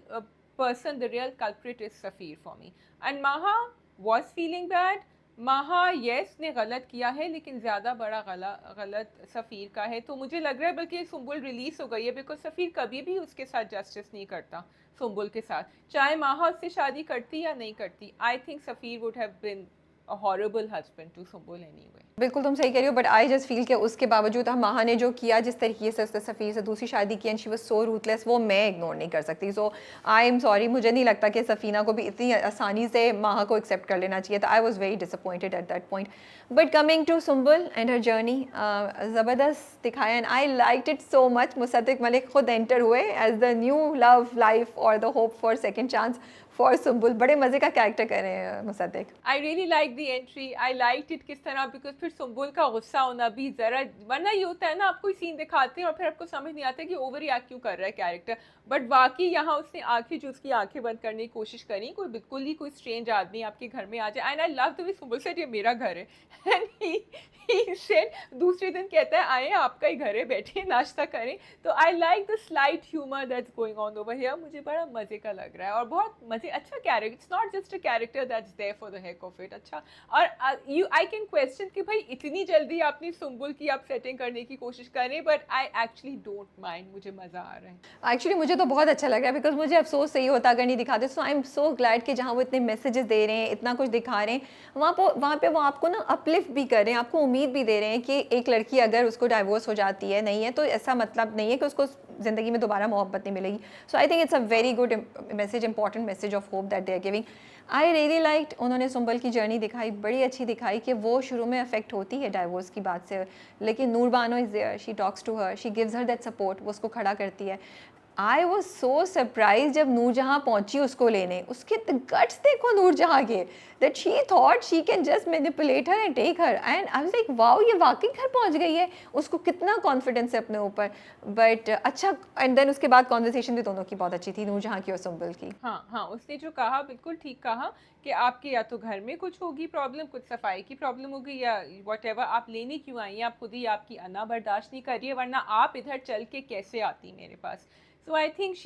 person, the real culprit is Safeer for me. And Maha was feeling bad. Maha yes ने गलत किया है, लेकिन ज़्यादा बड़ा गलत सफ़ीर का है। तो मुझे लग रहा है बल्कि सुम्बुल रिलीज़ हो गई है, बिकॉज सफ़ीर कभी भी उसके साथ जस्टिस नहीं करता सुम्बुल के साथ, चाहे माहा उससे शादी करती या नहीं करती। I think Safeer would have been a horrible husband to Sumbul anyway. बिल्कुल तुम सही कह रही हो, बट आई जस्ट फील कि उसके बावजूद हम माहा ने जो किया, जिस तरीके से उसने सफ़ीर से दूसरी शादी की and she was so ruthless, वो मैं इग्नोर नहीं कर सकती। सो आई एम सॉरी, मुझे नहीं लगता कि सफ़ीना को भी इतनी आसानी से माहा को एक्सेप्ट कर लेना चाहिए था। I was very disappointed at that point. But coming to Sumbul and her journey, ज़बरदस्त दिखाया and I like it so much. Musaddiq Malik खुद एंटर हुए as the new love life और the hope for second chance for Sumbul. बड़े मज़े का character कर रहे हैं Musaddiq. I really like the entry, I like it. किस तरह, बिकॉज फिर सुम्बुल का गुस्सा होना भी ज़रा, वरना ये होता है ना, आप कोई सीन दिखाते हैं और फिर आपको समझ नहीं आता कि ओवर रिएक्ट क्यों कर रहा है कैरेक्टर, बट वाकई यहाँ उसने आंखें, जो उसकी आंखें बंद करने की कोशिश करी, कोई बिल्कुल ही कोई स्ट्रेंज आदमी आपके घर में आ जाए। And I love the way Sumbul said ये मेरा घर है, एंड ही सेड, दूसरे दिन कहता है आए आपका ही घर है, बैठे नाश्ता करें। तो आई like the slight humour that's going on over here. मुझे बड़ा मज़े का लग रहा है और बहुत मज़े, अच्छा character, it's not just a character that's there for the heck of it. अच्छा, और यू आई कैन क्वेश्चन कि भाई इतनी जल्दी आपने सुम्बुल की आप सेटिंग करने की कोशिश करें, but I actually don't mind, मुझे मज़ा आ रहा है। एक्चुअली मुझे तो बहुत अच्छा लग रहा है, बिकॉज मुझे अफसोस सही होता अगर नहीं दिखाते। सो आई एम सो ग्लैड कि जहाँ वो इतने मैसेजेस दे रहे हैं, इतना कुछ दिखा रहे हैं, वहाँ पे वो आपको ना अपलिफ्ट भी कर रहे हैं, आपको उम्मीद भी दे रहे हैं कि एक लड़की अगर उसको डाइवोर्स हो जाती है, नहीं है तो ऐसा मतलब नहीं है कि उसको ज़िंदगी में दोबारा मोहब्बत नहीं मिलेगी। So I think it's a very good message, important message of hope that they are giving. I really liked, उन्होंने सुम्बुल की जर्नी दिखाई, बड़ी अच्छी दिखाई कि वो शुरू में अफेक्ट होती है डाइवोर्स की बात से, लेकिन Noor Bano is there, she talks to her, she gives her that support, वो उसको खड़ा करती है। आई वॉज सो सरप्राइज जब नूरजहाँ पहुंची उसको लेने, उसके गट्स देखो नूरजहाँ के, that she thought she can just manipulate her and take her, and I was like wow, ये वाकई घर पहुंच गई है, उसको कितना कॉन्फिडेंस है अपने ऊपर। बट अच्छा, एंड देन उसके बाद कॉन्वर्सेशन भी दोनों की बहुत अच्छी थी, नूरजहाँ की और सुम्बुल की। हाँ हाँ, उसने जो कहा बिल्कुल ठीक कहा कि आपके या तो घर में कुछ होगी प्रॉब्लम, कुछ सफाई की प्रॉब्लम होगी, या वट आप लेने क्यों आई हैं, आप खुद ही आपकी अना बर्दाश्त नहीं कर रही है, वरना आप इधर चल के कैसे आती मेरे पास। So I think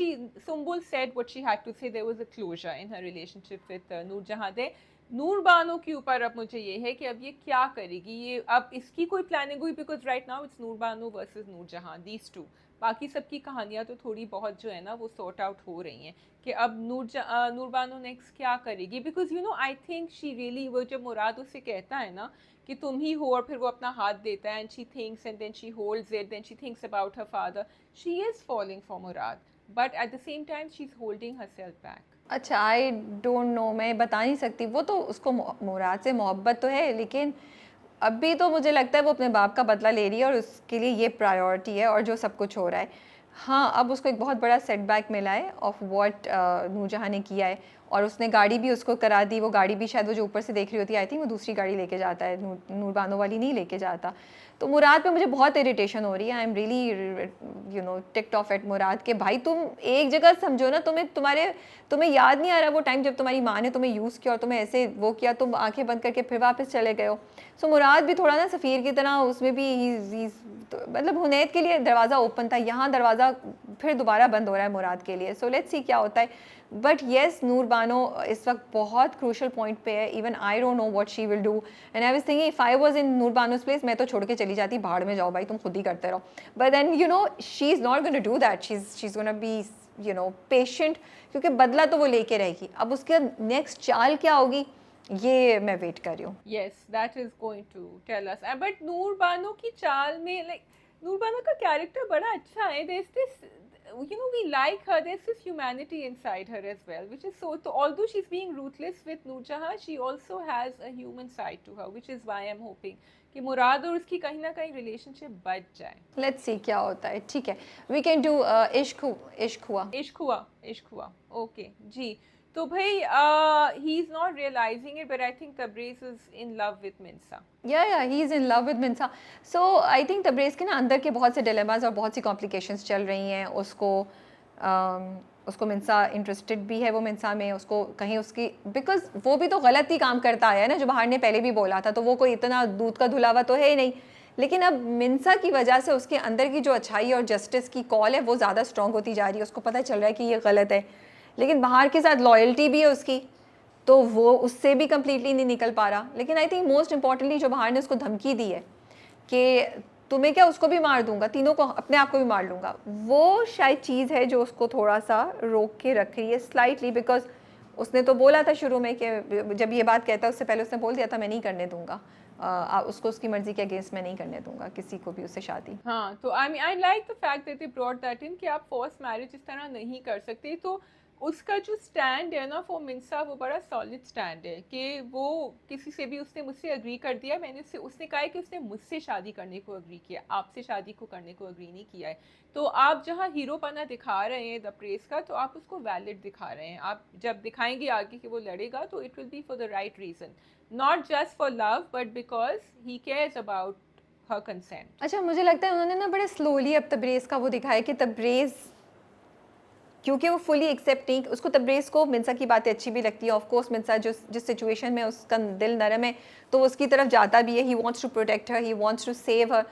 Sumbul said what she had to say. There was a closure in her relationship with Noorjahan. नूर बानो के ऊपर अब मुझे ये है कि अब ये क्या करेगी, ये अब इसकी कोई प्लानिंग हुई, because right now it's Noor Bano versus Noorjahan, these two. बाकी सबकी कहानियाँ तो थोड़ी बहुत जो है ना वो सॉर्ट आउट हो रही हैं कि अब नूर बानो नेक्स्ट क्या करेगी, because you know I think she really, वो जब मुराद उससे कहता है ना कि तुम ही हो, और फिर वो अपना हाथ देता है, and she thinks and then she holds it, then she thinks about her father, she is following for Murad, but at the same time she is holding her self back. अच्छा, आई डोंट नो, मैं बता नहीं सकती, वो तो उसको मुराद से मोहब्बत तो है, लेकिन अभी तो मुझे लगता है वो अपने बाप का बदला ले रही है और उसके लिए ये प्रायोरिटी है, और जो सब कुछ हो रहा है। हाँ, अब उसको एक बहुत बड़ा सेटबैक मिला है ऑफ व्हाट नूरजहां ने किया है, और उसने गाड़ी भी उसको करा दी, वो गाड़ी भी शायद वो जो ऊपर से देख रही होती है, आई थिंक वो दूसरी गाड़ी लेके जाता है, नूर बानो वाली नहीं लेके जाता। तो मुराद पे मुझे बहुत इरिटेशन हो रही है। I am really ticked off at Murad के भाई तुम एक जगह समझो ना, तुम्हें याद नहीं आ रहा वो टाइम जब तुम्हारी माँ ने तुम्हें यूज़ किया और तुम्हें ऐसे वो किया, तुम आंखें बंद करके फिर वापस चले गए हो। सो मुराद भी थोड़ा ना सफ़ीर की तरह, उसमें भी मतलब हुनैद के लिए दरवाज़ा ओपन था, यहाँ दरवाज़ा फिर दोबारा बंद हो रहा है मुराद के लिए। सो लेट्स सी क्या होता है। बट येस, नूर बानो इस वक्त बहुत क्रूशल पॉइंट पे है। Even I don't know what she will do and I was thinking if I was in Noor Bano's place, मैं तो छोड़ के चली जाती, भाड़ में जाओ भाई, तुम खुद ही करते रहो। But then she is not gonna do that, she is gonna be patient, क्योंकि बदला तो वो लेके रहेगी। अब उसके नेक्स्ट चाल क्या होगी ये मैं वेट कर रही हूँ। Yes, that is going to tell us. But नूर बानो की चाल में like नूर बानो का कैरेक्टर बड़ा अच्छा है. There's this, we like her. There's this humanity inside her as well, which is so. Although she's being ruthless with Noorjahan, she also has a human side to her, which is why I'm hoping कि मुराद और उसकी कहीं ना कहीं relationship बच जाए. Let's see क्या होता है। ठीक है, we can do Ishq Hua. Okay जी. तो भाई he is not realizing it, but I think Tabrez is in love with Minsa. या he is in love with Minsa. So I think Tabrez के ना अंदर के बहुत से डिलेमास और बहुत सी कॉम्प्लिकेशंस चल रही हैं। उसको मिंसा इंटरेस्टेड भी है वो मिंसा में, उसको कहीं उसकी बिकॉज वो भी तो गलत ही काम करता आया है ना, जो बाहर ने पहले भी बोला था, तो वो कोई इतना दूध का धुलावा तो है ही नहीं। लेकिन अब मिंसा की वजह से उसके अंदर की जो अच्छाई और जस्टिस की कॉल है वो ज़्यादा स्ट्रॉन्ग होती जा रही है। उसको पता चल रहा है कि ये गलत है, लेकिन बाहर के साथ लॉयल्टी भी है उसकी, तो वो उससे भी कम्प्लीटली नहीं निकल पा रहा। लेकिन आई थिंक मोस्ट इंपॉर्टेंटली जो बाहर ने उसको धमकी दी है कि तुम्हें क्या, उसको भी मार दूंगा, तीनों को, अपने आप को भी मार लूँगा, वो शायद चीज़ है जो उसको थोड़ा सा रोक के रख रही है स्लाइटली। बिकॉज उसने तो बोला था शुरू में कि जब ये बात कहता है उससे पहले उसने बोल दिया था मैं नहीं करने दूंगा उसको, उसकी मर्जी के अगेंस्ट मैं नहीं करने दूंगा किसी को भी उससे शादी। हाँ, तो आई like the fact that they brought that in कि आप फोर्स मैरिज इस तरह नहीं कर सकते. तो उसका जो स्टैंड है ना फॉर मिंसा, वो बड़ा सॉलिड स्टैंड है कि वो किसी से भी, उसने मुझसे अग्री कर दिया, उसने कहा है कि उसने मुझसे शादी करने को अग्री किया, आपसे शादी को करने को अग्री नहीं किया है. तो आप जहाँ हीरोपना दिखा रहे हैं द प्रेस का, तो आप उसको वैलिड दिखा रहे हैं. आप जब दिखाएंगे आगे कि वो लड़ेगा, तो it will be for the right reason, not just for love but because he cares about her consent. अच्छा, मुझे लगता है उन्होंने ना बड़े स्लोली अब तबरेज़ का वो दिखाया कि तबरेज़, क्योंकि वो फुली एक्सेप्ट नहीं, उसको तबरेज़ को मिंसा की बातें अच्छी भी लगती है। ऑफ कोर्स मिंसा जिस सिचुएशन में उसका दिल नरम है तो वो उसकी तरफ जाता भी है, he wants to protect her, he wants to save her,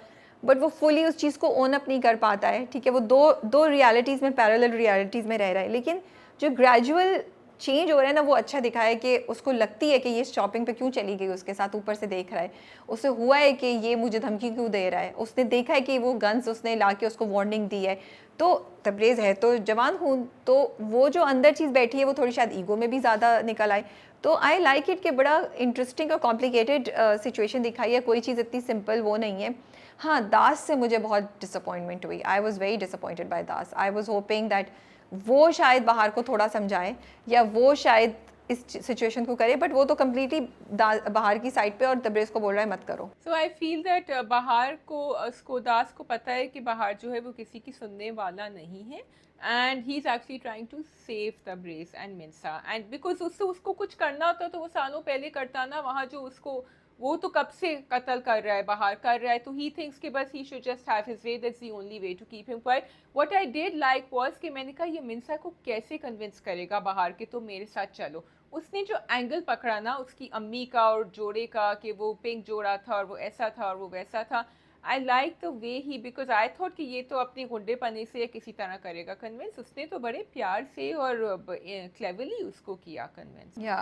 but वो फुली उस चीज़ को ओन अप नहीं कर पाता है। ठीक है, वो दो रियलिटीज़ में, पैरेलल रियलिटीज़ में रह रहा है। लेकिन जो ग्रेजुअल चेंज हो रहा है ना, वो अच्छा दिखा है कि उसको लगती है कि ये शॉपिंग पे क्यों चली गई उसके साथ, ऊपर से देख रहा है, उससे हुआ है कि ये मुझे धमकी क्यों दे रहा है, उसने देखा है कि वो गन्स उसने ला के उसको वार्निंग दी है। तो तबरेज़ है तो जवान हूँ, तो वो जो अंदर चीज़ बैठी है वो थोड़ी शायद ईगो में भी ज़्यादा निकल आए। तो आई लाइक इट कि बड़ा इंटरेस्टिंग और कॉम्प्लिकेटेड सिचुएशन दिखाई है, कोई चीज़ इतनी सिंपल वो नहीं है। हाँ, दास से मुझे बहुत डिसअपॉइंटमेंट हुई। I was very disappointed by this. I was hoping that वो शायद बाहर को थोड़ा समझाए या वो शायद इस सिचुएशन को करे, बट वो तो कम्प्लीटली बाहर की साइड पे और तबरेज़ को बोल रहा है मत करो. सो आई फील दैट बाहर को दास को पता है कि बाहर जो है वो किसी की सुनने वाला नहीं है, and he is actually trying to save Tabrez and Minsa, and because उसको कुछ करना होता तो वो सालों पहले करता ना. वहाँ जो उसको, वो तो कब से कत्ल कर रहा है, बाहर कर रहा है, तो ही थिंक्स कि बस he should just have his way, that's the only way to keep him quiet. What I did like was कि मैंने कहा ये मिंसा को कैसे कन्विंस करेगा बाहर के, तो मेरे साथ चलो. उसने जो एंगल पकड़ा ना उसकी अम्मी का और जोड़े का, कि वो पिंक जोड़ा था और वो ऐसा था और वो वैसा था, आई like the way he, because I thought कि ये तो अपने गुंडे पने से किसी तरह करेगा कन्विंस. उसने तो बड़े प्यार से और क्लेवरली उसको किया कन्विंस. या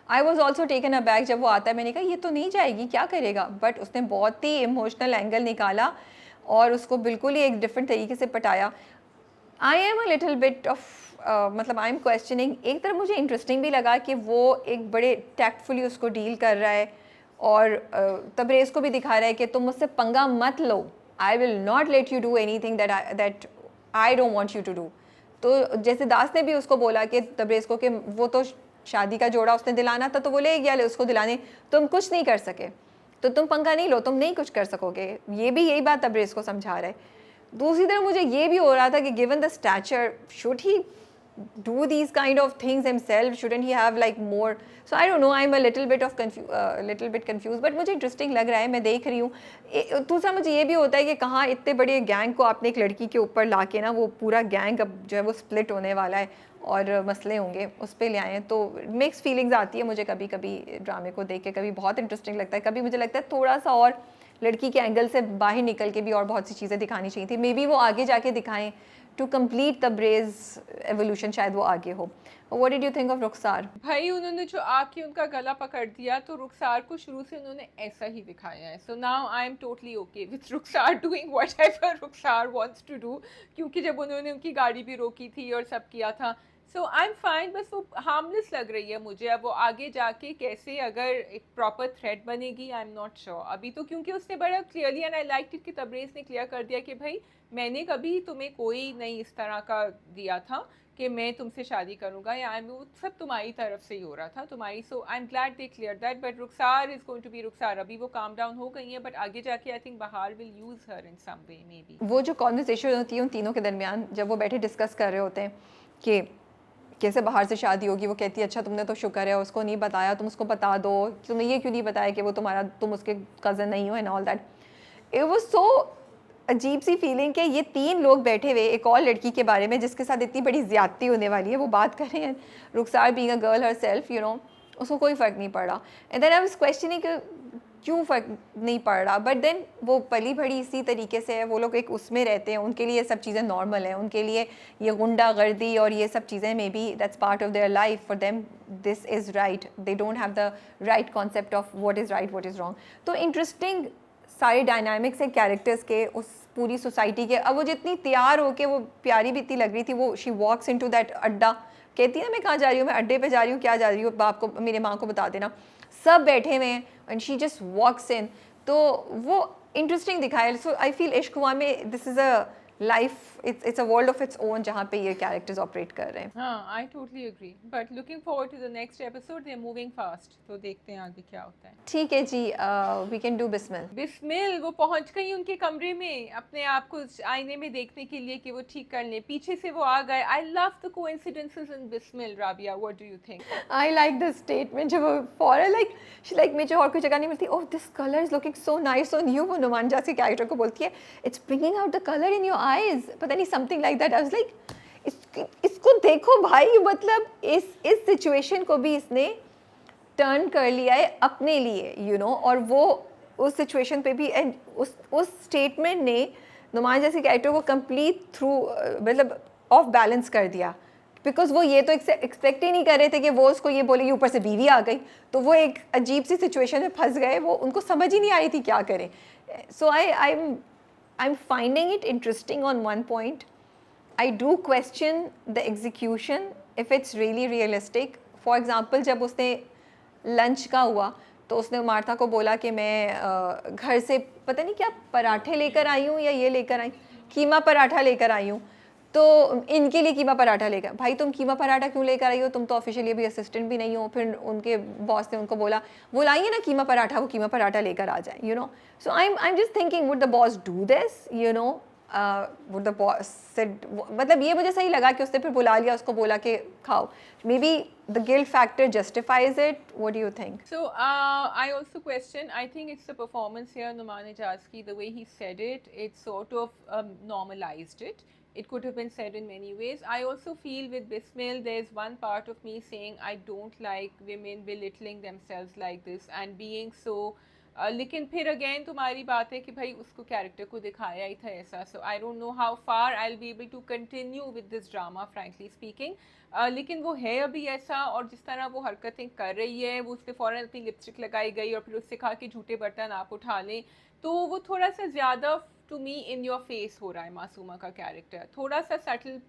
आई was also taken a back जब वो आता है. मैंने कहा ये तो नहीं जाएगी, क्या करेगा, बट उसने बहुत ही इमोशनल एंगल निकाला और उसको बिल्कुल ही एक डिफरेंट तरीके से पटाया. I am a little bit of मतलब आई एम क्वेश्चनिंग. एक तरफ मुझे इंटरेस्टिंग भी लगा कि वो एक बड़े टैक्टफुली उसको डील कर रहा है और तबरेज़ को भी दिखा रहा है कि तुम मुझसे पंगा मत लो, I will not let you do anything that I don't want you to do. तो जैसे दास ने भी उसको बोला कि तबरेज़ को कि वो तो शादी का जोड़ा उसने दिलाना था तो वो ले गया, ले उसको दिलाने, तुम कुछ नहीं कर सके, तो तुम पंगा नहीं लो, तुम नहीं कुछ कर सकोगे. ये भी यही बात तबरेज़ को समझा रहा है. दूसरी तरफ मुझे ये भी हो रहा था कि given the stature, should he do these kind of things himself? Shouldn't he have like more? So I don't know, I'm a little bit confused, but मुझे इंटरेस्टिंग लग रहा है, मैं देख रही हूँ. दूसरा मुझे ये भी होता है कि कहाँ इतने बड़े गैंग को आपने एक लड़की के ऊपर ला के ना, वो पूरा गैंग अब जो है वो स्प्लिट होने वाला है और मसले होंगे, उस पर ले आए हैं. तो मिक्स फीलिंग्स आती है मुझे कभी कभी ड्रामे को देख के. कभी बहुत इंटरेस्टिंग लगता है, कभी मुझे लगता है थोड़ा सा और लड़की के एंगल से बाहर निकल के भी और बहुत सी चीज़ें दिखानी चाहिए थी. मे बी वो आगे जाके दिखाएं टू कम्प्लीट द ब्रेज एवोल्यूशन, शायद वो आगे हो. What did you think of Rukhsar? भाई उन्होंने जो आके उनका गला पकड़ दिया, तो रुखसार को शुरू से उन्होंने ऐसा ही दिखाया है. So now I am totally okay with Rukhsar doing whatever Rukhsar wants to do, क्योंकि जब उन्होंने उनकी गाड़ी भी रोकी थी और सब किया था, सो आई एम फाइन. बस वो हार्मलेस लग रही है मुझे. अब वो आगे जाके कैसे अगर एक प्रॉपर थ्रेट बनेगी, आई एम नॉट श्योर अभी तो, क्योंकि उसने बड़ा clearly, and I like it कि तबरेज़ ने क्लियर कर दिया कि भाई मैंने कभी तुम्हें कोई नहीं इस तरह का दिया था कि मैं तुमसे शादी करूंगा, या आई वो सब तुम्हारी तरफ से ही हो रहा था, तुम्हारी. So I am glad they clear that. But Rukhsar is going to be Rukhsar. अभी वो काम डाउन हो गई है, बट आगे जाके I think Bahar will use her in some way maybe. वो जो कॉन्वर्सेशन होती है उन तीनों के दरमियान, जब वो बैठे डिस्कस कर रहे होते हैं कि कैसे बाहर से शादी होगी, वो कहती है अच्छा तुमने तो शुक्र है उसको नहीं बताया, तुम उसको बता दो, तुमने ये क्यों नहीं बताया कि वो तुम उसके कज़न नहीं हो and all that. It was so अजीब सी फीलिंग कि ये तीन लोग बैठे हुए एक और लड़की के बारे में जिसके साथ इतनी बड़ी ज़्यादती होने वाली है, वो बात कर रहे हैं. Rukhsar being a girl herself, you know, उसको कोई फ़र्क नहीं पड़ रहा. And then I was questioning क्यों फ़र्क नहीं पड़ रहा. बट देन वो पली भड़ी इसी तरीके से है, वो लोग एक उसमें रहते हैं, उनके लिए ये सब चीज़ें नॉर्मल हैं, उनके लिए ये गुंडा गर्दी और ये सब चीज़ें may be that's part of their life. For them this is right, they don't have the right concept of what is right what is wrong. तो इंटरेस्टिंग सारे डायनामिक्स है कैरेक्टर्स के उस पूरी सोसाइटी के. अब वो जितनी तैयार होके, वो प्यारी भी इतनी लग रही थी, वो शी वॉक्स इनटू दैट अड्डा, कहती है ना मैं कहाँ जा रही हूँ, मैं अड्डे पे जा रही हूँ, क्या जा रही हूँ, बाप को मेरे माँ को बता देना. सब बैठे हुए हैं एंड शी जस्ट वॉक्स इन. तो वो इंटरेस्टिंग दिखाया. सो आई फील इश्क हुआ में this is a life, it's a world of its own जहाँ पे ये कैरेक्टर्स ऑपरेट कर रहे हैं. हाँ, I totally agree. But looking forward to the next episode. They are moving fast, तो देखते हैं आगे क्या होता है. ठीक है जी, we can do Bismil. Bismil वो पहुंच गई उनके कमरे में अपने आप को आईने में देखने के लिए कि वो ठीक कर ले. पीछे से वो आ गए. I love the coincidences in Bismil. Rabia, what do you think? I like the statement जब वो फौरन like मुझे और कोई जगह नहीं मिलती. Oh, this color is looking so nice on you. वो नुमान जास के कैरेक्टर को बोलती है, it's bringing out the color in your eyes. पता नहीं something like that. I was like, इसको देखो भाई, मतलब इस सिचुएशन को भी इसने टर्न कर लिया है अपने लिए, you know. और वो उस सिचुएशन पे भी एंड उस स्टेटमेंट ने नुमान जैसे कैरेक्टर को कंप्लीट थ्रू मतलब ऑफ बैलेंस कर दिया. बिकॉज वो ये तो एक्सपेक्ट ही नहीं कर रहे थे कि वो उसको ये बोलेगी, ऊपर से बीवी आ गई, तो वो एक अजीब सी सिचुएशन में फंस गए. वो उनको समझ ही नहीं आ रही थी क्या करें. So I am finding it interesting on one point. I do question the execution if it's really realistic. For example जब उसने लंच का हुआ तो उसने मार्था को बोला कि मैं घर से पता नहीं क्या पराठे लेकर आई हूँ या ये लेकर आई, कीमा पराठा लेकर आई हूँ, तो इनके लिए कीमा पराठा लेकर. भाई तुम कीमा पराठा क्यों लेकर आई हो, तुम तो ऑफिशियली अभी असिस्टेंट भी नहीं हो. फिर उनके बॉस ने उनको बोला वो लाइए ना कीमा पराठा, वो कीमा पराठा लेकर आ जाए, you know. So I am just thinking would the boss do this, you know. Would the boss said, मतलब ये मुझे सही लगा कि उसने फिर बुला लिया, उसको बोला कि खाओ. May be the guilt factor justifies it. What do you think? So I also question. I think it's the performance here, Numan Ijazki, the way he said it. It sort of normalized it. It could have been said in many ways. I also feel with Bismil, there's one part of me saying I don't like women belittling themselves like this and being so. लेकिन फिर again तुम्हारी बात है कि भाई उसको character को दिखाया ही था ऐसा. So I don't know how far I will be able to continue with this drama, frankly speaking. लेकिन वो है अभी ऐसा, और जिस तरह वो हरकतें कर रही है, वो उस पर फ़ौरन अपनी लिपस्टिक लगाई गई और फिर उससे कहा कि झूठे बर्तन आप उठा लें, तो वो थोड़ा सा ज़्यादा too me in your face हो रहा है. मासूमा का कैरेक्टर थोड़ा सा सटल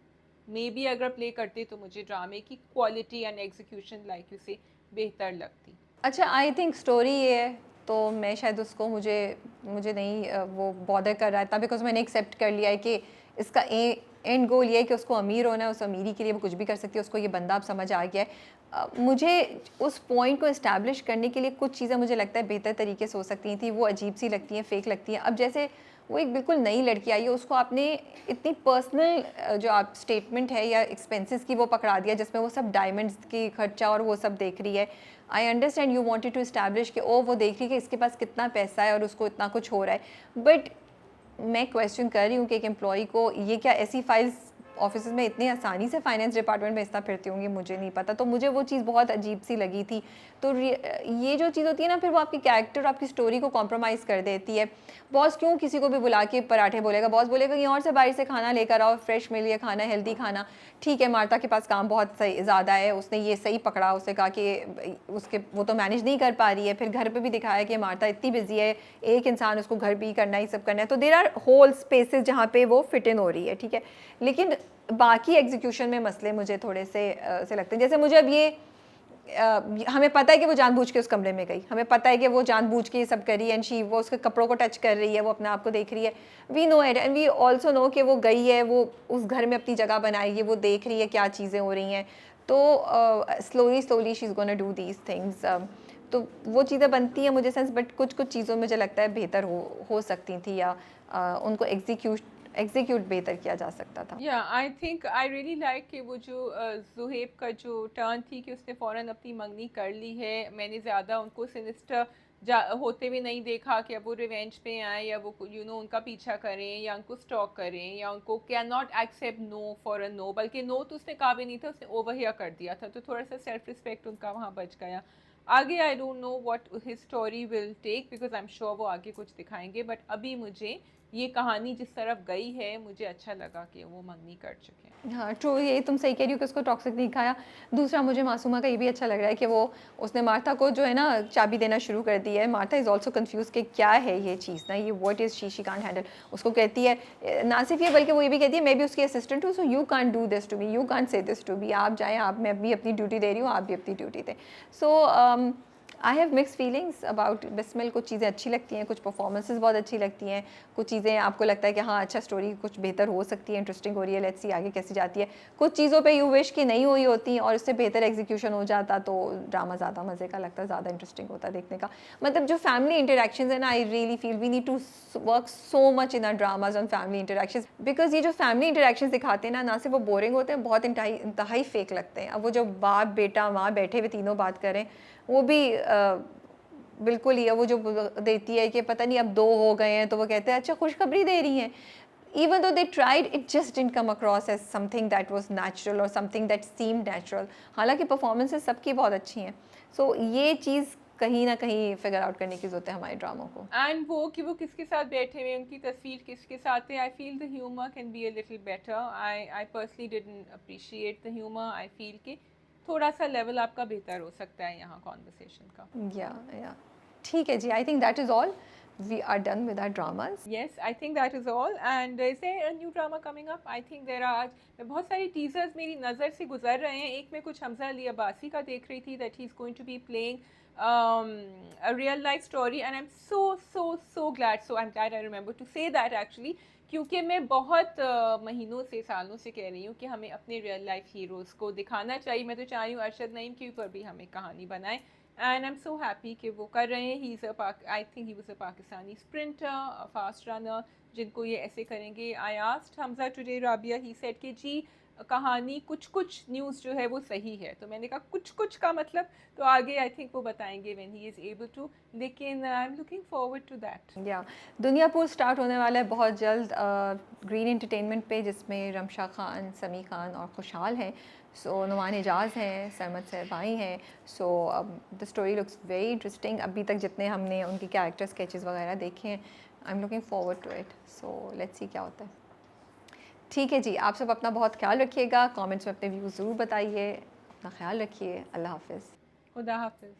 मे बी अगर प्ले करते तो मुझे ड्रामे की quality and execution like you say बेहतर लगती. अच्छा, आई थिंक स्टोरी ये है तो मैं शायद उसको मुझे नहीं वो बॉदर कर रहा था, बिकॉज मैंने एक्सेप्ट कर लिया है कि इसका एंड गोल ये है कि उसको अमीर होना है, उस अमीरी के लिए वो कुछ भी कर सकती है. उसको ये बंदा अब समझ आ गया है. मुझे उस पॉइंट को इस्टेब्लिश करने के लिए कुछ चीज़ें मुझे लगता है बेहतर तरीके से हो सकती थी. वो अजीब सी लगती हैं, फेक लगती हैं. अब जैसे वो एक बिल्कुल नई लड़की आई है, उसको आपने इतनी पर्सनल जो आप स्टेटमेंट है या एक्सपेंसेस की वो पकड़ा दिया जिसमें वो सब डायमंड्स की खर्चा और वो सब देख रही है। I understand you wanted to establish कि ओ वो देख रही है कि इसके पास कितना पैसा है और उसको इतना कुछ हो रहा है, बट मैं क्वेश्चन कर रही हूँ कि एक एम्प्लॉई को ये क्या ऐसी फाइल्स ऑफिस में इतनी आसानी से फाइनेंस डिपार्टमेंट में इतना फिरती होंगी, मुझे नहीं पता। तो मुझे वो चीज़ बहुत अजीब सी लगी थी। तो ये जो चीज़ होती है ना, फिर वो आपकी कैरेक्टर और आपकी स्टोरी को कॉम्प्रोमाइज़ कर देती है। बॉस क्यों किसी को भी बुला के पराठे बोलेगा, बॉस बोलेगा कि और से बाहर से खाना लेकर आओ, फ्रेश मिल लिया खाना, हेल्दी खाना। ठीक है, मार्ता के पास काम बहुत सही ज़्यादा है, उसने ये सही पकड़ा, उसने कहा कि उसके वो तो मैनेज नहीं कर पा रही है। फिर घर पे भी दिखाया कि मार्ता इतनी बिजी है, एक इंसान उसको घर भी करना ही सब करना है। तो देयर आर होल स्पेसेस जहाँ पे वो फिट इन हो रही है, ठीक है। लेकिन बाकी एग्जीक्यूशन में मसले मुझे थोड़े से लगते हैं। जैसे मुझे अब ये हमें पता है कि वो जानबूझ के उस कमरे में गई, हमें पता है कि वो जानबूझ के ये सब करी एंड शी वो उसके कपड़ों को टच कर रही है, वो अपने आप को देख रही है। We know it and we also know कि वो गई है, वो उस घर में अपनी जगह बनाएगी, वो देख रही है क्या चीज़ें हो रही हैं। तो slowly slowly she is gonna do these things. तो वो चीज़ें बनती हैं मुझे सेंस, बट कुछ कुछ चीज़ों में मुझे लगता है बेहतर हो सकती थी, या उनको एग्जीक्यूट बेहतर किया जा सकता था। या I think I really like कि वो जो ज़ुहैब का जो टर्न थी कि उसने फ़ौरन अपनी मंगनी कर ली है। मैंने ज़्यादा उनको सिनिस्टर होते हुए नहीं देखा कि अब वो रिवेंज पे आए या वो उनका पीछा करें या उनको स्टॉक करें या उनको can not accept no for a no, बल्कि नो तो उसने कहा भी नहीं था, उसने ओवरहियर कर दिया था। तो थोड़ा सा सेल्फ रिस्पेक्ट उनका वहाँ बच गया। आगे I don't know what his story will take, because I am sure वो आगे कुछ दिखाएंगे, बट अभी मुझे ये कहानी जिस तरफ गई है मुझे अच्छा लगा कि वो मंगनी कर चुके हैं। हाँ ट्रू, ये तुम सही कह रही हो कि उसको टॉक्सिक नहीं दिखाया। दूसरा मुझे मासूमा का ये भी अच्छा लग रहा है कि वो उसने मार्था को जो है ना चाबी देना शुरू कर दी है। मार्था इज़ ऑल्सो कन्फ्यूज कि क्या है ये चीज़ ना, ये what is she can't handle. उसको कहती है, ना सिर्फ ये बल्कि वो ये भी कहती है मैं भी उसकी असिस्टेंट हूँ, so you can't do this to me, you can't say this to me. आप जाएँ, आप, मैं भी अपनी ड्यूटी दे रही हूँ, आप भी अपनी ड्यूटी दें। So I have mix feelings about Bismil. कुछ चीज़ें अच्छी लगती हैं, कुछ परफॉर्मेंसेस बहुत अच्छी लगती हैं, कुछ चीज़ें आपको लगता है कि हाँ अच्छा स्टोरी कुछ बेहतर हो सकती है, इंटरेस्टिंग हो रही है, लेट्स सी आगे कैसे जाती है। कुछ चीज़ों पे यू विश कि नहीं हुई होती और उससे बेहतर एग्जीक्यूशन हो जाता तो ड्रामा ज़्यादा मज़े का लगता, ज़्यादा इंटरेस्टिंग होता देखने का। मतलब जो फैमिली इंटरेक्शंस है ना, I really feel we need to work so much in our dramas on family interactions, because ये जो फैमिली इंटरेक्शंस दिखाते हैं ना सिर्फ वो बोरिंग होते हैं, बहुत इंतहाई फेक लगते हैं। अब वो जो बाप बेटा माँ बैठे हुए तीनों बात करें, वो भी बिल्कुल ही है। वो जो देती है कि पता नहीं अब 2 हो गए हैं, तो वो कहते हैं अच्छा खुशखबरी दे रही हैं। Even though they tried, it just didn't come across as something that was natural or something that seemed natural. हालांकि परफॉर्मेंसेस सबकी बहुत अच्छी हैं। सो ये चीज़ कहीं ना कहीं फिगर आउट करने की ज़रूरत है हमारे ड्रामों को। एंड वो कि वो किसके साथ बैठे हुए, उनकी तस्वीर किसके साथ है। I feel the humour can be a little better. I personally didn't appreciate the humour. I feel कि थोड़ा सा लेवल आपका बेहतर हो सकता है यहाँ कॉन्वर्सेशन का। या ठीक है जी, I think that is all, we are done with our dramas. Yes, I think that is all. And is there a new drama coming up? I think there are. मैं बहुत सारी टीजर्स मेरी नज़र से गुजर रहे हैं। एक में कुछ हमजा अली अब्बासी का देख रही थी, that he is going to be playing a real life story, and I'm so glad. So I'm glad I remember to say that actually, क्योंकि मैं बहुत महीनों से सालों से कह रही हूँ कि हमें अपने रियल लाइफ हीरोज़ को दिखाना चाहिए। मैं तो चाह रही हूँ अरशद नईम के ऊपर भी हमें कहानी बनाएं, and I'm so happy कि वो कर रहे हैं। I think he was a Pakistani sprinter, a fast runner, जिनको ये ऐसे करेंगे। I asked Hamza today, Rabia, he said कि जी कहानी कुछ न्यूज़ जो है वो सही है। तो मैंने कहा कुछ का मतलब, तो आगे आई थिंक वो बताएंगे when he is able to, लेकिन I'm looking forward to that. या दुनियापुर स्टार्ट होने वाला है बहुत जल्द ग्रीन एंटरटेनमेंट पे, जिसमें रमशा खान, समी खान और खुशहाल हैं। सो नुमान एजाज हैं, सरमद सरबाई हैं। So the story looks very interesting. अभी तक जितने हमने उनके कैरेक्टर स्केचेस वगैरह देखे हैं, I am looking forward to it. So let's see क्या होता है। ठीक है जी, आप सब अपना बहुत ख्याल रखिएगा, कमेंट्स में अपने व्यूज़ ज़रूर बताइए, अपना ख्याल रखिए, अल्लाह हाफिज़। खुदा हाफिज़।